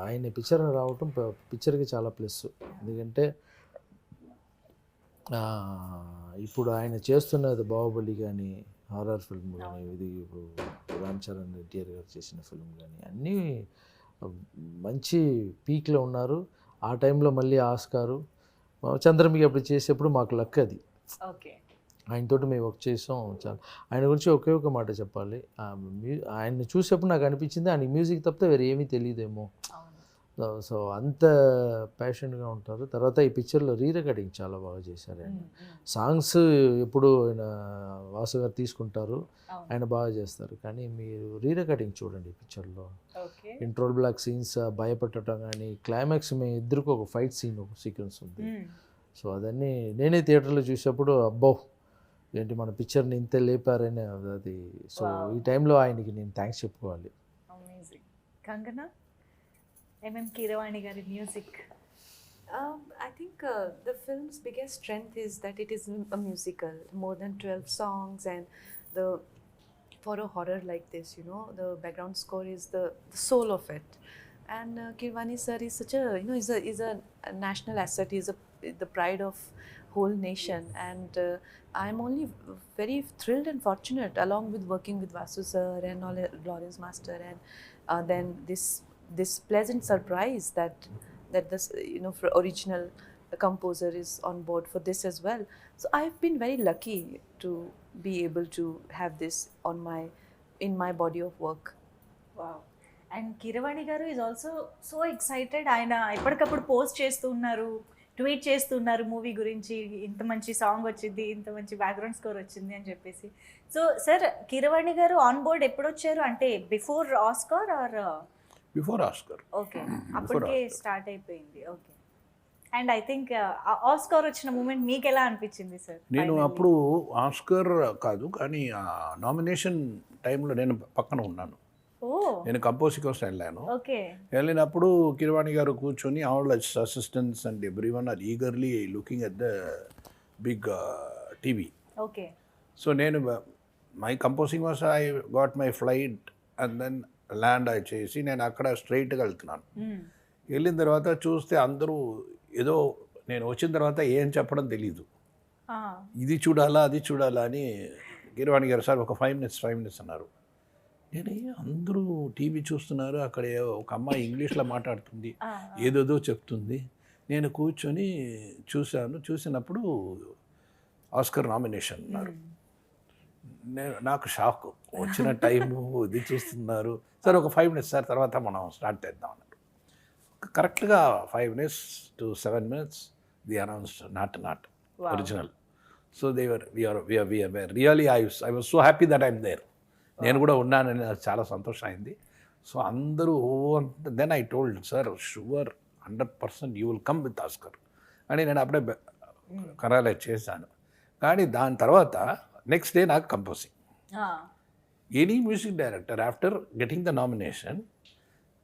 Speaker 3: ఆయన పిక్చర్ రావటం పిక్చర్కి చాలా ప్లస్. ఎందుకంటే ఇప్పుడు ఆయన చేస్తున్నది బాహుబలి కానీ, హారర్ ఫిల్మ్ కానీ, ఇది ఇప్పుడు రామ్ చరణ్ ఎన్టీఆర్ గారు చేసిన ఫిల్మ్ కానీ, అన్నీ మంచి పీక్లో ఉన్నారు. ఆ టైంలో మళ్ళీ ఆస్కారు చంద్రముఖి అప్పుడు చేసేప్పుడు మాకు లక్ అది.
Speaker 1: ఓకే,
Speaker 3: ఆయనతోటి మేము వర్క్ చేసాం. చాలా ఆయన గురించి ఒకే ఒక మాట చెప్పాలి, ఆయన్ని చూసేప్పుడు నాకు అనిపించింది ఆయన మ్యూజిక్ తప్పితే వేరే ఏమీ తెలియదేమో. సో అంత ప్యాషన్గా ఉంటారు. తర్వాత ఈ పిక్చర్లో రీరికార్డింగ్ చాలా బాగా చేశారు. ఆయన సాంగ్స్ ఎప్పుడు ఆయన వాసు గారు తీసుకుంటారు, ఆయన బాగా చేస్తారు. కానీ మీరు రీరికార్డింగ్ చూడండి ఈ పిక్చర్లో, ఇంట్రోల్ బ్లాక్ సీన్స్, భయపెట్టడం కానీ, క్లైమాక్స్ మేము ఇద్దరికి ఒక ఫైట్ సీన్, ఒక సీక్వెన్స్ ఉంది. సో అదన్నీ నేనే థియేటర్లో చూసేప్పుడు అబ్బో ఏంటి మన పిక్చర్ని ఇంత లేపారని అది. సో ఈ టైంలో ఆయనకి నేను థ్యాంక్స్ చెప్పుకోవాలి.
Speaker 1: అమేజింగ్. కంగనా, ఎంఎం కీరవాణి గారి music.
Speaker 4: I think the film's biggest strength is that it is a musical, more than 12 songs, and for a horror like this, you know, the background score is the soul of it. And Kirwani sir is such a, you know, is a national asset. He's the pride of whole nation, and I'm only very thrilled and fortunate, along with working with Vasu sir and Lawrence master, and then this pleasant surprise that this, you know, for original composer is on board for this as well. So I've been very lucky to be able to have this in my body of work.
Speaker 1: Wow. And Keeravani గారు ఈజ్ ఆల్సో సో ఎక్సైటెడ్. ఆయన ఎప్పటికప్పుడు పోస్ట్ చేస్తూ ఉన్నారు, ట్వీట్ చేస్తున్నారు మూవీ గురించి, ఇంత మంచి సాంగ్ వచ్చింది, ఇంత మంచి బ్యాక్గ్రౌండ్ స్కోర్ వచ్చింది అని చెప్పేసి. సో సార్, కిరవాణి గారు ఆన్ బోర్డ్ ఎప్పుడు వచ్చారు? అంటే before Oscar or
Speaker 2: before Oscar?
Speaker 1: Okay, అప్పటికే స్టార్ట్ అయిపోయింది. Okay. And I think Oscar వచ్చిన మూమెంట్ మీకు ఎలా అనిపించింది సార్?
Speaker 2: నేను అప్పుడు ఆస్కర్ కాదు, కానీ నామినేషన్ టైంలో నేను పక్కన ఉన్నాను. నేను కంపోజింగ్ కోసం వెళ్ళాను. వెళ్ళినప్పుడు కిరవాణి గారు కూర్చొని all assistants and everyone are eagerly looking at the big TV. So నేను my composing was, I got my flight and then land అయి చేసి నేను అక్కడ స్ట్రైట్గా వెళ్తున్నాను. వెళ్ళిన తర్వాత చూస్తే అందరూ ఏదో, నేను వచ్చిన తర్వాత ఏం చెప్పడం తెలీదు, ఇది చూడాలా అది చూడాలా అని కిరవాణి గారు సార్ ఒక 5 minutes అన్నారు. నేను అందరూ టీవీ చూస్తున్నారు, అక్కడ ఒక అమ్మాయి ఇంగ్లీష్లో మాట్లాడుతుంది, ఏదేదో చెప్తుంది. నేను కూర్చొని చూసినప్పుడు ఆస్కర్ నామినేషన్ అన్నారు. నాకు షాక్, వచ్చిన టైము ఇది చూస్తున్నారు. సార్ ఒక 5 minutes సార్, తర్వాత మనం స్టార్ట్ చేద్దాం అన్నారు. కరెక్ట్గా 5 minutes to 7 minutes the announced not original. So they were really I was so happy that I'm there. నేను కూడా ఉన్నానని నాకు చాలా సంతోషం అయింది. సో అందరూ then I told sir sure 100% you will come with Oscar అని నేను అప్పుడే కరాలైజ్ చేశాను. కానీ దాని తర్వాత నెక్స్ట్ డే నాకు composing. Any music director after getting the nomination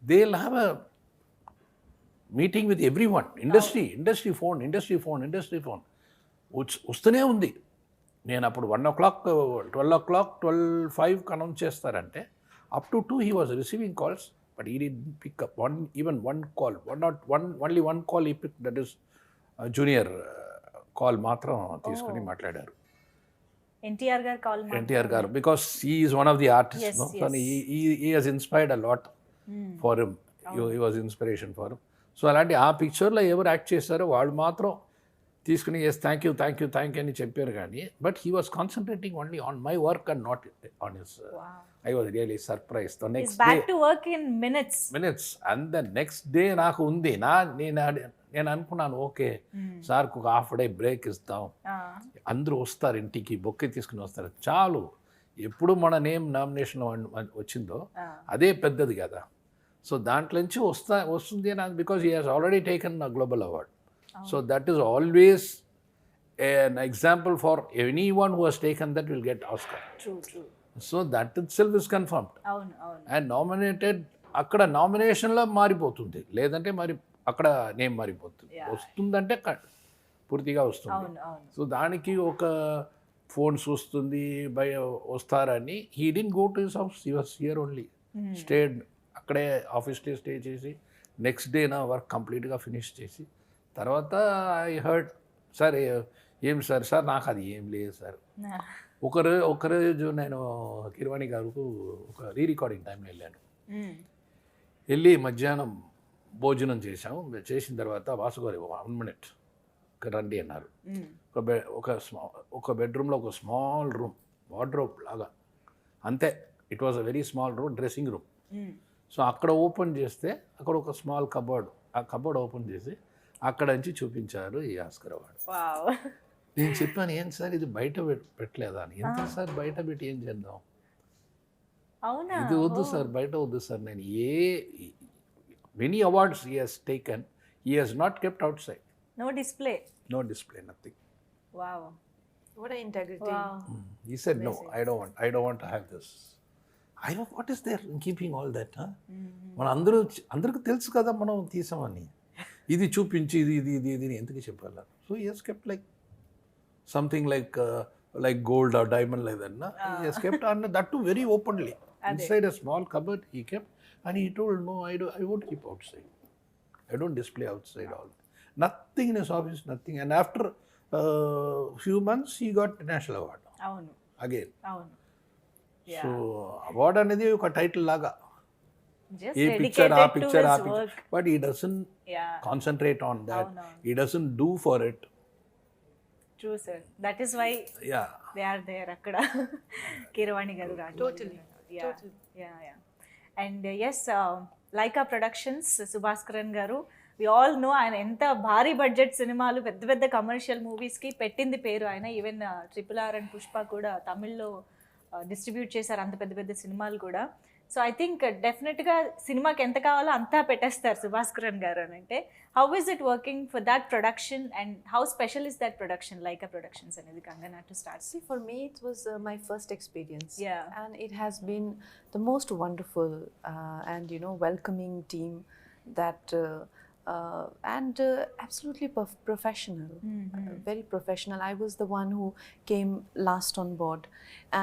Speaker 2: they will have a meeting with everyone. Industry phone వస్తూనే ఉంది. నేను అప్పుడు 1 o'clock 12 o'clock 12:05 అనౌన్స్ చేస్తారంటే up to 2 he was receiving calls, but he didn't pick up one call. Only one call he picked, that is junior call మాత్రం తీసుకొని మాట్లాడారు. ఎన్టీఆర్ గారు because he is one of the artists. Yes, no? Yes. He has inspired a lot for him. He was inspiration for him. So అలాంటి ఆ పిక్చర్లో ఎవరు యాక్ట్ చేశారో వాళ్ళు మాత్రం తీసుకుని ఎస్ థ్యాంక్ యూ అని చెప్పారు. కానీ but he was concentrating only on my work and not on his. I was really surprise. The next minutes and the next day నాకు ఉంది. నేను అనుకున్నాను ఓకే సార్కు ఒక హాఫ్ డే బ్రేక్ ఇస్తాం, అందరూ వస్తారు ఇంటికి, బొక్కే తీసుకుని వస్తారు, చాలు. ఎప్పుడు మన నేమ్ నామినేషన్ వచ్చిందో అదే పెద్దది కదా. సో దాంట్లో నుంచి వస్తుంది అని, because he has already taken a global award. So that is always an example for anyone who has taken that will get Oscar.
Speaker 1: True.
Speaker 2: So that itself is confirmed. And nominated, akkada nomination la మారిపోతుంది, లేదంటే మరి అక్కడ నేమ్ మారిపోతుంది. వస్తుందంటే పూర్తిగా వస్తుంది. సో దానికి ఒక ఫోన్స్ వస్తుంది, వస్తారని he didn't go to his house, he was here only. Stayed అక్కడే ఆఫీస్లో స్టే చేసి నెక్స్ట్ డే నా వర్క్ కంప్లీట్గా ఫినిష్ చేసి తర్వాత ఐ హర్డ్ సార్ ఏం సార్ నాకు అది ఏం లేదు సార్. ఒకరోజు నేను కిరవాణి గారికి ఒక రికార్డింగ్ టైంలో వెళ్ళాను. వెళ్ళి మధ్యాహ్నం భోజనం చేసిన తర్వాత వాసు గారు 1 minute రండి అన్నారు. ఒక బెడ్రూమ్లో ఒక స్మాల్ రూమ్, వార్డ్రోబ్ లాగా అంతే. It was a very small room, dressing room. So అక్కడ ఓపెన్ చేస్తే అక్కడ ఒక స్మాల్ కబోర్డ్, ఆ కబోర్డ్ ఓపెన్ చేసి అక్కడ నుంచి చూపించారు ఈ ఆస్కర్ అవార్డు. నేను చెప్పాను ఏం సార్ ఇది బయట పెట్టలేదా అని. ఎంత సార్ బయట పెట్టి ఏం చేద్దాం, ఇది వద్దు సార్, బయట వద్దు సార్. నేను many awards he has taken, he has not kept out side.
Speaker 1: No display,
Speaker 2: nothing.
Speaker 1: Wow,
Speaker 4: what an integrity.
Speaker 2: He said no, I don't want to have this. What is there in keeping all that? మన అందరికి తెలుసు కదా మనం తీసామని. ఇది చూపించి ఇది ఎందుకు చెప్పాలి. So he has kept like something like gold or diamond like that. He has kept, and that too very openly. Inside a small cupboard he kept, And he told, no, I won't keep outside. I don't display outside all. Nothing in his office, nothing. And after few months, he got national award
Speaker 1: అవును
Speaker 2: again.
Speaker 1: అవును
Speaker 2: So award అనేది ఒక టైటిల్ లాగా.
Speaker 1: జస్ట్
Speaker 2: ఏ పిక్చర్ ఆ
Speaker 1: డెడికేటెడ్ టు
Speaker 2: పిక్చర్ ఆ
Speaker 1: his
Speaker 2: picture.
Speaker 1: Work
Speaker 2: But he doesn't
Speaker 1: yeah
Speaker 2: concentrate on that.
Speaker 1: అవునవును
Speaker 2: He doesn't do for it.
Speaker 1: True sir that is why
Speaker 2: Yeah.
Speaker 1: They are there అక్కడ Keeravani garu
Speaker 4: Totally. Totally.
Speaker 1: And yes Lyca Productions Subaskaran garu we all know ఆయన ఎంత భారీ బడ్జెట్ సినిమాలు పెద్ద పెద్ద కమర్షియల్ మూవీస్కి పెట్టింది పేరు ఆయన ఈవెన్ RRR అండ్ పుష్ప కూడా తమిళ్లో డిస్ట్రిబ్యూట్ చేశారు అంత పెద్ద పెద్ద సినిమాలు కూడా సో ఐ థింక్ డెఫినెట్గా సినిమాకి ఎంత కావాలో అంతా పెట్టేస్తారు సుభాస్కరన్ గారు అని అంటే how is it working for that production and how special is that production Lyca productions అనేది Kangana to start
Speaker 4: See, for me, it was my first experience.
Speaker 1: Yeah.
Speaker 4: And it has been the most wonderful and, welcoming team that, and absolutely professional, very professional. I was the one who came last on board,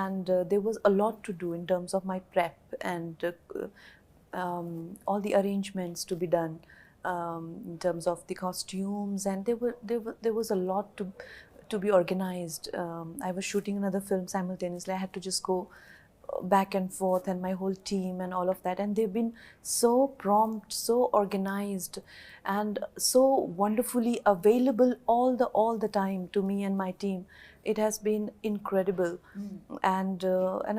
Speaker 4: and there was a lot to do in terms of my prep and all the arrangements to be done in terms of the costumes, and there was a lot to be organized. I was shooting another film simultaneously. I had to just go back and forth, and my whole team and all of that, and they've been so prompt, so organized, and so wonderfully available all the time to me and my team. It has been incredible. And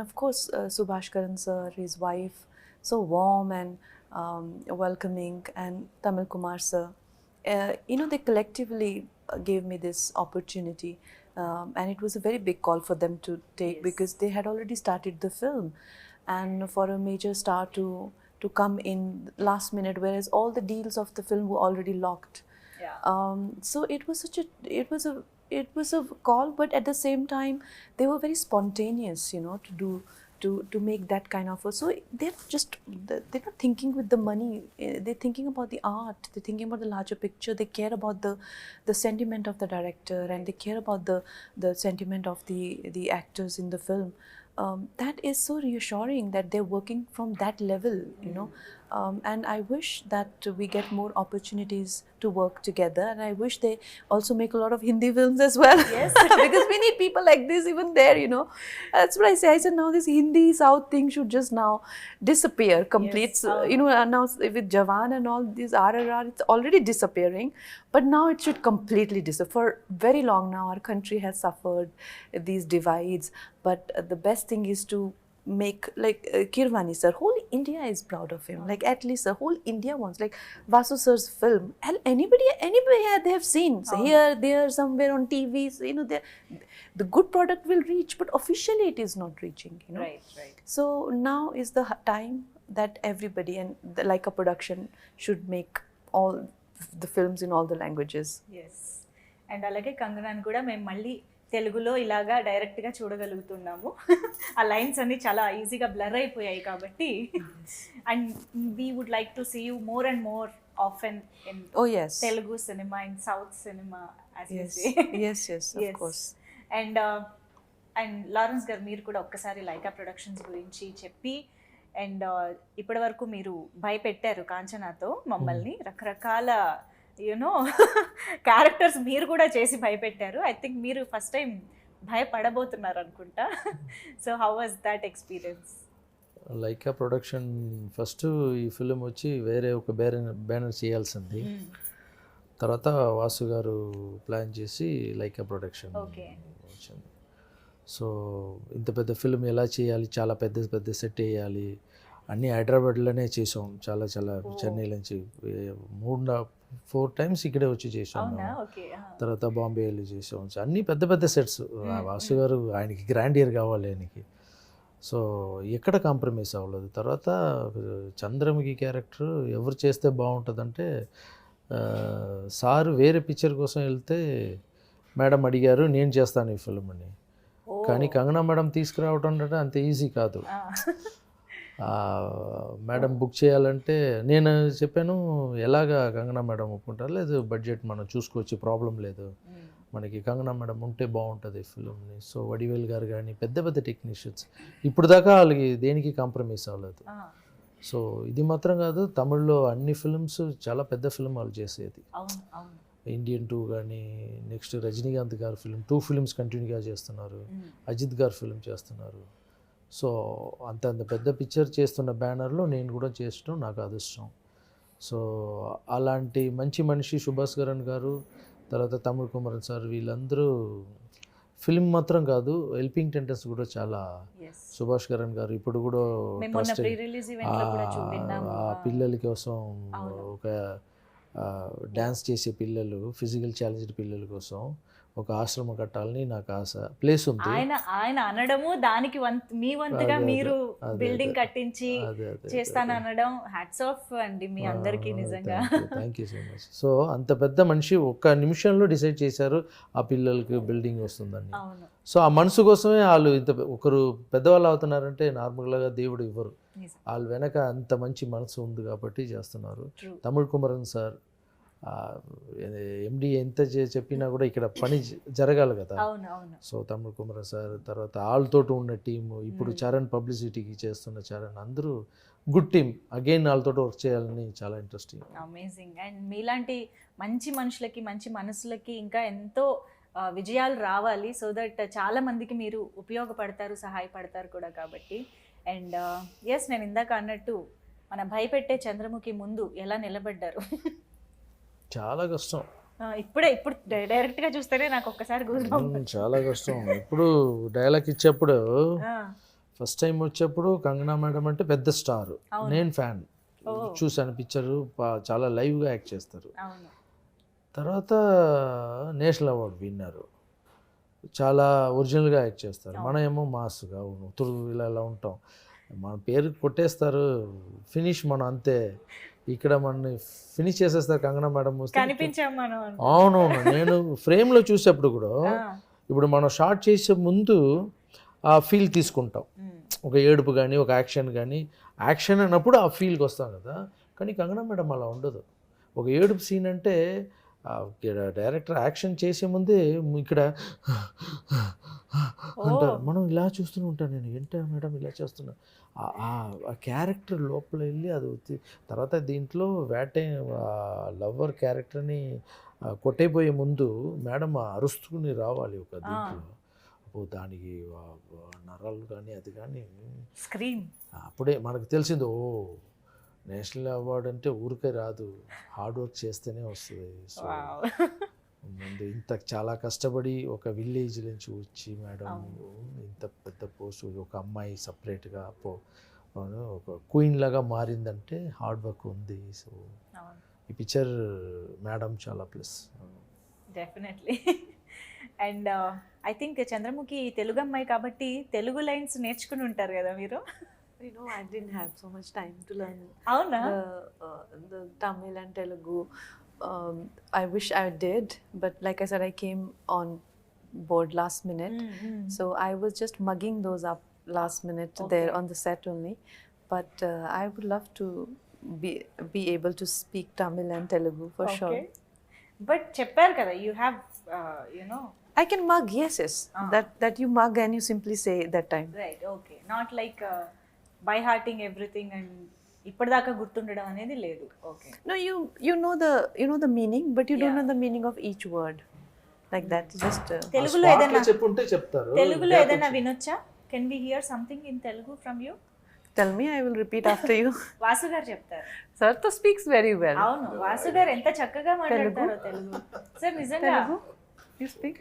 Speaker 4: of course Subhashkaran sir, his wife, so warm and welcoming, and Tamil Kumar sir, they collectively gave me this opportunity, and it was a very big call for them to take.
Speaker 1: Yes.
Speaker 4: Because they had already started the film, and for a major star to come in last minute, whereas all the deals of the film were already locked. So it was a call, but at the same time they were very spontaneous, to make that kind of so they're not thinking with the money. They're thinking about the art, they're thinking about the larger picture. They care about the sentiment of the director, and they care about the sentiment of the actors in the film. That is so reassuring that they're working from that level, and I wish that we get more opportunities to work together, and I wish they also make a lot of Hindi films as well.
Speaker 1: Yes.
Speaker 4: Because we need people like this even there, That's what I say. I said now this Hindi South thing should just now disappear complete.
Speaker 1: Yes.
Speaker 4: So, now with Jawan and all this RRR, it's already disappearing, but now it should completely disappear. For very long now our country has suffered these divides, but the best thing is to make like Kirwani sir, whole India is proud of him. Like at least the whole India wants, like Vasu sir's film, anybody they have seen, so here, there, somewhere on TV, so, the good product will reach, but officially it is not reaching,
Speaker 1: right
Speaker 4: So now is the time that everybody and the Laika production should make all the films in all the languages.
Speaker 1: Yes and అలాగే కంగనాని కూడా మేము మళ్ళీ తెలుగులో ఇలాగా డైరెక్ట్గా చూడగలుగుతున్నాము ఆ లైన్స్ అన్ని చాలా ఈజీగా బ్లర్ అయిపోయాయి కాబట్టి and we would like to see you more and more often in
Speaker 4: Oh yes.
Speaker 1: Telugu సినిమా ఇన్ సౌత్ సినిమా
Speaker 4: Yes, of course.
Speaker 1: And Lawrence garu మీరు కూడా ఒక్కసారి లైకా ప్రొడక్షన్స్ గురించి చెప్పి అండ్ ఇప్పటి వరకు మీరు భయపెట్టారు కాంచనాతో మమ్మల్ని రకరకాల క్యారెక్టర్స్ మీరు కూడా చేసి భయపెట్టారు. ఐ థింక్ మీరు ఫస్ట్ టైం భయపడబోతున్నారు అనుకుంటా. So how was that experience?
Speaker 3: Lyca production first ఈ ఫిలిం వచ్చి వేరే ఒక బ్యానర్ చేయాల్సింది. తర్వాత వాసు గారు ప్లాన్ చేసి లైకా ప్రొడక్షన్ వచ్చింది. సో ఇంత పెద్ద ఫిలిం ఎలా చేయాలి, చాలా పెద్ద సెట్ వేయాలి, అన్నీ హైదరాబాద్లోనే చేసాం. చాలా చెన్నై నుంచి 3-4 టైమ్స్ ఇక్కడే వచ్చి చేసాం. తర్వాత బాంబే వెళ్ళి చేసాం. అన్నీ పెద్ద సెట్స్. వాసు గారు ఆయనకి గ్రాండియర్ కావాలి ఆయనకి. సో ఎక్కడ కాంప్రమైజ్ అవ్వలేదు. తర్వాత చంద్రముఖి క్యారెక్టర్ ఎవరు చేస్తే బాగుంటుందంటే సారు వేరే పిక్చర్ కోసం వెళ్తే మేడం అడిగారు నేను చేస్తాను ఈ ఫిల్మ్ అని. కానీ కంగనా మేడం తీసుకురావడం అంటే అంత ఈజీ కాదు. మేడం బుక్ చేయాలంటే నేను చెప్పాను ఎలాగా కంగనా మేడం ఒప్పుకుంటారు, లేదు బడ్జెట్ మనం చూసుకోవచ్చు, ప్రాబ్లం లేదు, మనకి కంగనా మేడం ఉంటే బాగుంటుంది ఫిల్మ్ని. సో వడివేల్ గారు కానీ పెద్ద టెక్నీషియన్స్ ఇప్పుడు దాకా వాళ్ళకి దేనికి కాంప్రమైజ్ అవ్వలేదు. సో ఇది మాత్రం కాదు, తమిళ్లో అన్ని ఫిల్మ్స్ చాలా పెద్ద ఫిల్మ్ వాళ్ళు చేసేది.
Speaker 1: అవును అవును.
Speaker 3: ఇండియన్ 2 కానీ, నెక్స్ట్ రజనీకాంత్ గారు ఫిల్మ్ 2 ఫిల్మ్స్ కంటిన్యూగా చేస్తున్నారు, అజిత్ గారు ఫిల్మ్ చేస్తున్నారు. సో అంత పెద్ద పిక్చర్ చేస్తున్న బ్యానర్లో నేను కూడా చేసడం నాకు అదృష్టం. సో అలాంటి మంచి మనిషి సుభాష్ కరణ్ గారు, తర్వాత తమిళ కుమారన్ సార్, వీళ్ళందరూ ఫిల్మ్ మాత్రం కాదు హెల్పింగ్ టెండెన్స్ కూడా చాలా. సుభాష్ కరణ్ గారు ఇప్పుడు కూడా పిల్లల కోసం ఒక డ్యాన్స్ చేసే పిల్లలు, ఫిజికల్ ఛాలెంజ్డ్ పిల్లల కోసం ఒక ఆశ్రమం కట్టాలని నాకు ఆశ. ప్లేస్ ఉంది.
Speaker 1: ఆయన అనడము దానికి మీ వంతుగా మీరు బిల్డింగ్ కట్టించి చేస్తాను అనడం హ్యాట్స్ ఆఫ్ అండి మీ అందరికీ నిజంగా.
Speaker 3: Thank you so much. So అంత పెద్ద మనిషి ఒక్క నిమిషంలో డిసైడ్ చేశారు ఆ పిల్లలకి బిల్డింగ్ వస్తుందని. సో ఆ మనసు కోసమే వాళ్ళు ఇంత ఒకరు పెద్దవాళ్ళు అవుతున్నారంటే నార్మల్గా దేవుడు ఇవ్వరు, వాళ్ళు వెనక అంత మంచి మనసు ఉంది కాబట్టి చేస్తున్నారు. తమిళ కుమారన్ సార్ ఎండి ఎంత చెప్పినా కూడా ఇక్కడ పని జరగాలి కదా. సో తమిళ కుమారన్ సార్, తర్వాత వాళ్ళతోటి ఉన్న టీము, ఇప్పుడు చరణ్ పబ్లిసిటీకి చేస్తున్న చరణ్, అందరూ గుడ్ టీమ్. అగైన్ వాళ్ళతో వర్క్ చేయాలని చాలా ఇంట్రెస్టింగ్.
Speaker 1: అమేజింగ్. అండ్ మీలాంటి మంచి మనుషులకి, మంచి మనసులకి ఇంకా ఎంతో విజయాలు రావాలి. సో దట్ చాలా మందికి మీరు ఉపయోగపడతారు, సహాయపడతారు కూడా కాబట్టి. అండ్ ఎస్, నేను ఇందాక అన్నట్టు మన భయపెట్టే చంద్రముఖి ముందు ఎలా నిలబడ్డారు?
Speaker 3: చాలా కష్టం.
Speaker 1: ఇప్పుడు డైరెక్ట్గా చూస్తేనే నాకు ఒక్కసారి
Speaker 3: చాలా కష్టం. ఇప్పుడు డైలాగ్ ఇచ్చేప్పుడు ఫస్ట్ టైం వచ్చేప్పుడు కంగనా మేడం అంటే పెద్ద స్టార్, నేను ఫ్యాన్, చూసాను పిక్చరు, చాలా లైవ్గా యాక్ట్ చేస్తారు. తర్వాత నేషనల్ అవార్డు విన్నారు, చాలా ఒరిజినల్గా యాక్ట్ చేస్తారు. మనం ఏమో మాస్గా ఇలా ఉంటాం, మన పేరు కొట్టేస్తారు, ఫినిష్ మనం అంతే. ఇక్కడ మనని ఫినిష్ చేసేస్తారు కంగనా మేడం. అవునవును, నేను ఫ్రేమ్లో చూసేప్పుడు కూడా ఇప్పుడు మనం షార్ట్ చేసే ముందు ఆ ఫీల్ తీసుకుంటాం, ఒక ఏడుపు కానీ ఒక యాక్షన్ కానీ. యాక్షన్ అన్నప్పుడు ఆ ఫీల్కి వస్తాం కదా, కానీ కంగనా మేడం అలా ఉండదు. ఒక ఏడుపు సీన్ అంటే డైరెక్టర్ యాక్షన్ చేసే ముందే ఇక్కడ అంటారు, మనం ఇలా చూస్తూనే ఉంటాను, నేను ఏంటో మేడం ఇలా చేస్తున్నా. ఆ క్యారెక్టర్ లోపల వెళ్ళి అది తర్వాత దీంట్లో లవ్వర్ క్యారెక్టర్ని కొట్టేపోయే ముందు మేడం అరుస్తుకుని రావాలి ఒక దీంట్లో, దానికి నరాలు కానీ అది కానీ
Speaker 1: స్క్రీన్.
Speaker 3: అప్పుడే మనకు తెలిసింది, ఓ నేషనల్ అవార్డు అంటే ఊరికే రాదు, హార్డ్ వర్క్ చేస్తేనే వస్తుంది. సో ముందు ఇంత చాలా కష్టపడి ఒక విలేజ్ నుంచి వచ్చి మేడం ఇంత పెద్ద పోస్ట్, ఒక అమ్మాయి సపరేట్గా ఒక క్వీన్ లాగా మారిందంటే హార్డ్ వర్క్ ఉంది. సో ఈ పిక్చర్ మేడం చాలా plus.
Speaker 1: Definitely. And I think Chandramukhi Telugu అమ్మాయి కాబట్టి తెలుగు లైన్స్ నేర్చుకుని ఉంటారు కదా మీరు?
Speaker 4: You know, I didn't have so much time to learn the Tamil and Telugu. I wish I did, but like I said, I came on board last minute. So I was just mugging those up last minute there on the set only. But I would love to be able to speak Tamil and Telugu for sure.
Speaker 1: But చెప్పారు కదా, you have, you know.
Speaker 4: I can mug, yes. That you mug and you simply say that time.
Speaker 1: Right, okay. Not like by hearting everything and ఇప్పటిదాకా గుర్తుండడం అనేది లేదు. Okay.
Speaker 4: No, you know the meaning, but you don't know the meaning of each word. Like that, just
Speaker 1: తెలుగులో ఏదైనా
Speaker 3: చెప్పుంటే చెప్తారు.
Speaker 1: తెలుగులో ఏదైనా వినొచ్చా? Can we hear something in Telugu from you?
Speaker 4: Tell me, I will repeat after you.
Speaker 1: Vasu గారు చెప్తారు.
Speaker 4: Sir to speaks very well.
Speaker 1: అవును, వాసు గారు ఎంత చక్కగా మాట్లాడతారో తెలుగు. సార్ నిజంగా
Speaker 4: Telugu? You speak?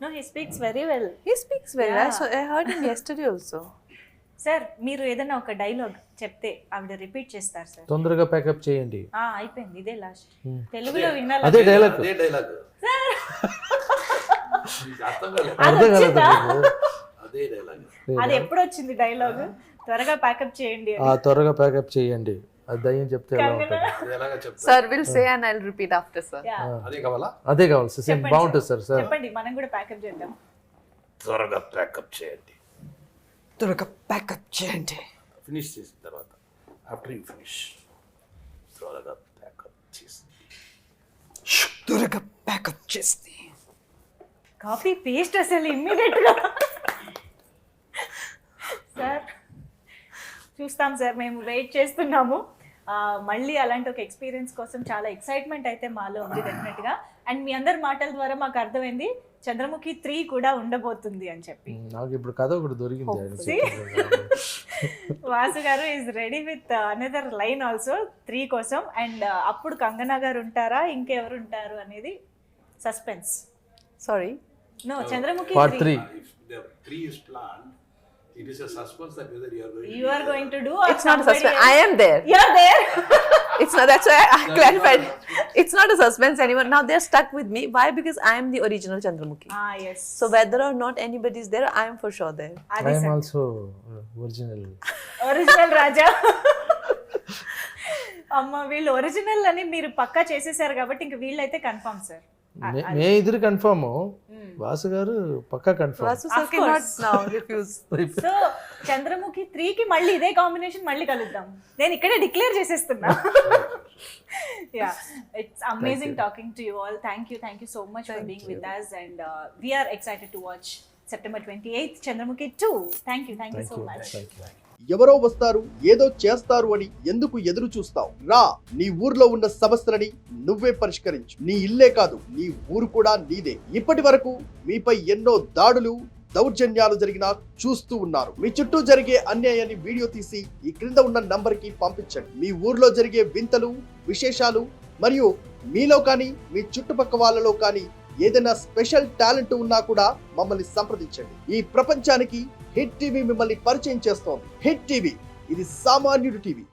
Speaker 1: No, he speaks very well.
Speaker 4: He speaks well. I heard him yesterday also.
Speaker 1: Sir మీరు ఏదైనా ఒక డైలాగ్ చెప్తే ఆవిడ రిపీట్ చేస్తారు సార్.
Speaker 3: తొందరగా ప్యాకప్ చేయండి.
Speaker 1: అయిపోయింది, ఇదే లాస్ట్. తెలుగులో వినాలి.
Speaker 3: అదే డైలాగ్.
Speaker 1: అది ఎప్పుడు వచ్చింది డైలాగ్? త్వరగా ప్యాకప్ చేయండి.
Speaker 3: త్వరగా ప్యాకప్ చేయండి, అది దయ్యం చెప్తే ఎలా ఉంటుంది?
Speaker 4: Sir will say and I'll repeat after sir.
Speaker 2: అదే కావాలా?
Speaker 3: అదే కావాలి సార్, బాగుంటుంది సార్.
Speaker 1: చెప్పండి, మనం కూడా ప్యాకప్ చేద్దాం.
Speaker 2: త్వరగా ప్యాకప్ చేయండి.
Speaker 4: త్వరగా ప్యాకప్ చేయండి.
Speaker 2: ఫినిష్ చేసిన తర్వాత ఆఫ్టర్ యూ ఫినిష్ త్వరగా ప్యాకప్ చేసి
Speaker 4: త్వరగా ప్యాకప్ చేస్తే
Speaker 1: కాపీ పేస్ట్ అసలు ఇమ్మీడియట్ గా. సార్ చూస్తాం సార్, మేము వెయిట్ చేస్తున్నాము. మళ్ళీ అలాంటి ఒక ఎక్స్పీరియన్స్ కోసం చాలా ఎక్సైట్మెంట్ అయితే మాలో ఉంది డెఫినెట్గా. అండ్ మీ అందరి మాటల ద్వారా మాకు అర్థమైంది చంద్రముఖి 3 కూడా ఉండబోతుంది అని చెప్పి.
Speaker 3: నాకు ఇప్పుడు కథ ఒకటి దొరికింది.
Speaker 1: వాసు గారు is ready with another line also 3 కోసం. అండ్ అప్పుడు కంగనా గారు ఉంటారా, ఇంకెవరు ఉంటారు అనేది suspense.
Speaker 4: Sorry.
Speaker 1: No, Chandramukhi
Speaker 3: Part 3.
Speaker 2: If the 3 is planned, it is a suspense that whether
Speaker 1: you are going to do or
Speaker 4: It's not a
Speaker 1: somebody
Speaker 4: suspense.
Speaker 1: else.
Speaker 4: I am there.
Speaker 1: You're there.
Speaker 4: It's not. That's why I clarified. It's not a suspense anymore. Now they're stuck with me. Why? Because I am the original Chandramukhi.
Speaker 1: Yes.
Speaker 4: So whether or not anybody is there, I am for sure there.
Speaker 3: I am also original
Speaker 1: రాజా. అమ్మ వీళ్ళు ఒరిజినల్ అని మీరు పక్కా చేసేసారు కాబట్టి ఇంక వీళ్ళైతే కన్ఫర్మ్ సార్.
Speaker 3: మే ఇద్దరు కన్ఫర్మ్, వాసు గారు పక్కా confirm.
Speaker 4: Vasu sir cannot now refuse.
Speaker 1: So Chandramukhi 3కి మళ్ళీ ఇదే కాంబినేషన్ మళ్ళీ కలుద్దాం. నేను ఇక్కడే డిక్లేర్ చేసేస్తున్నా. Yeah, it's amazing talking to you all. Thank you so much for being with us and we're excited to watch September 28th Chandramukhi 2. Thank you so much.
Speaker 5: ఎవరో వస్తారు ఏదో చేస్తారు అని ఎందుకు ఎదురు చూస్తావు? రా, నీ ఊర్లో ఉన్న సమస్యలని నువ్వే పరిష్కరించు. నీ ఇల్లే కాదు, నీ ఊరు కూడా నీదే. ఇప్పటి వరకు మీపై ఎన్నో దాడులు దౌర్జన్యాలు జరిగినా చూస్తూ ఉన్నారు. మీ చుట్టూ జరిగే అన్యాయాన్ని వీడియో తీసి ఈ క్రింద ఉన్న నంబర్ కి పంపించండి. మీ ఊర్లో జరిగే వింతలు, విశేషాలు మరియు మీలో కానీ మీ చుట్టుపక్క వాళ్ళలో కానీ ఏదైనా స్పెషల్ టాలెంట్ ఉన్నా కూడా మమ్మల్ని సంప్రదించండి. ఈ ప్రపంచానికి హిట్ టీవీ మిమ్మల్ని పరిచయం చేస్తోంది. హిట్ టీవీ, ఇది సామాన్యుడి టీవీ.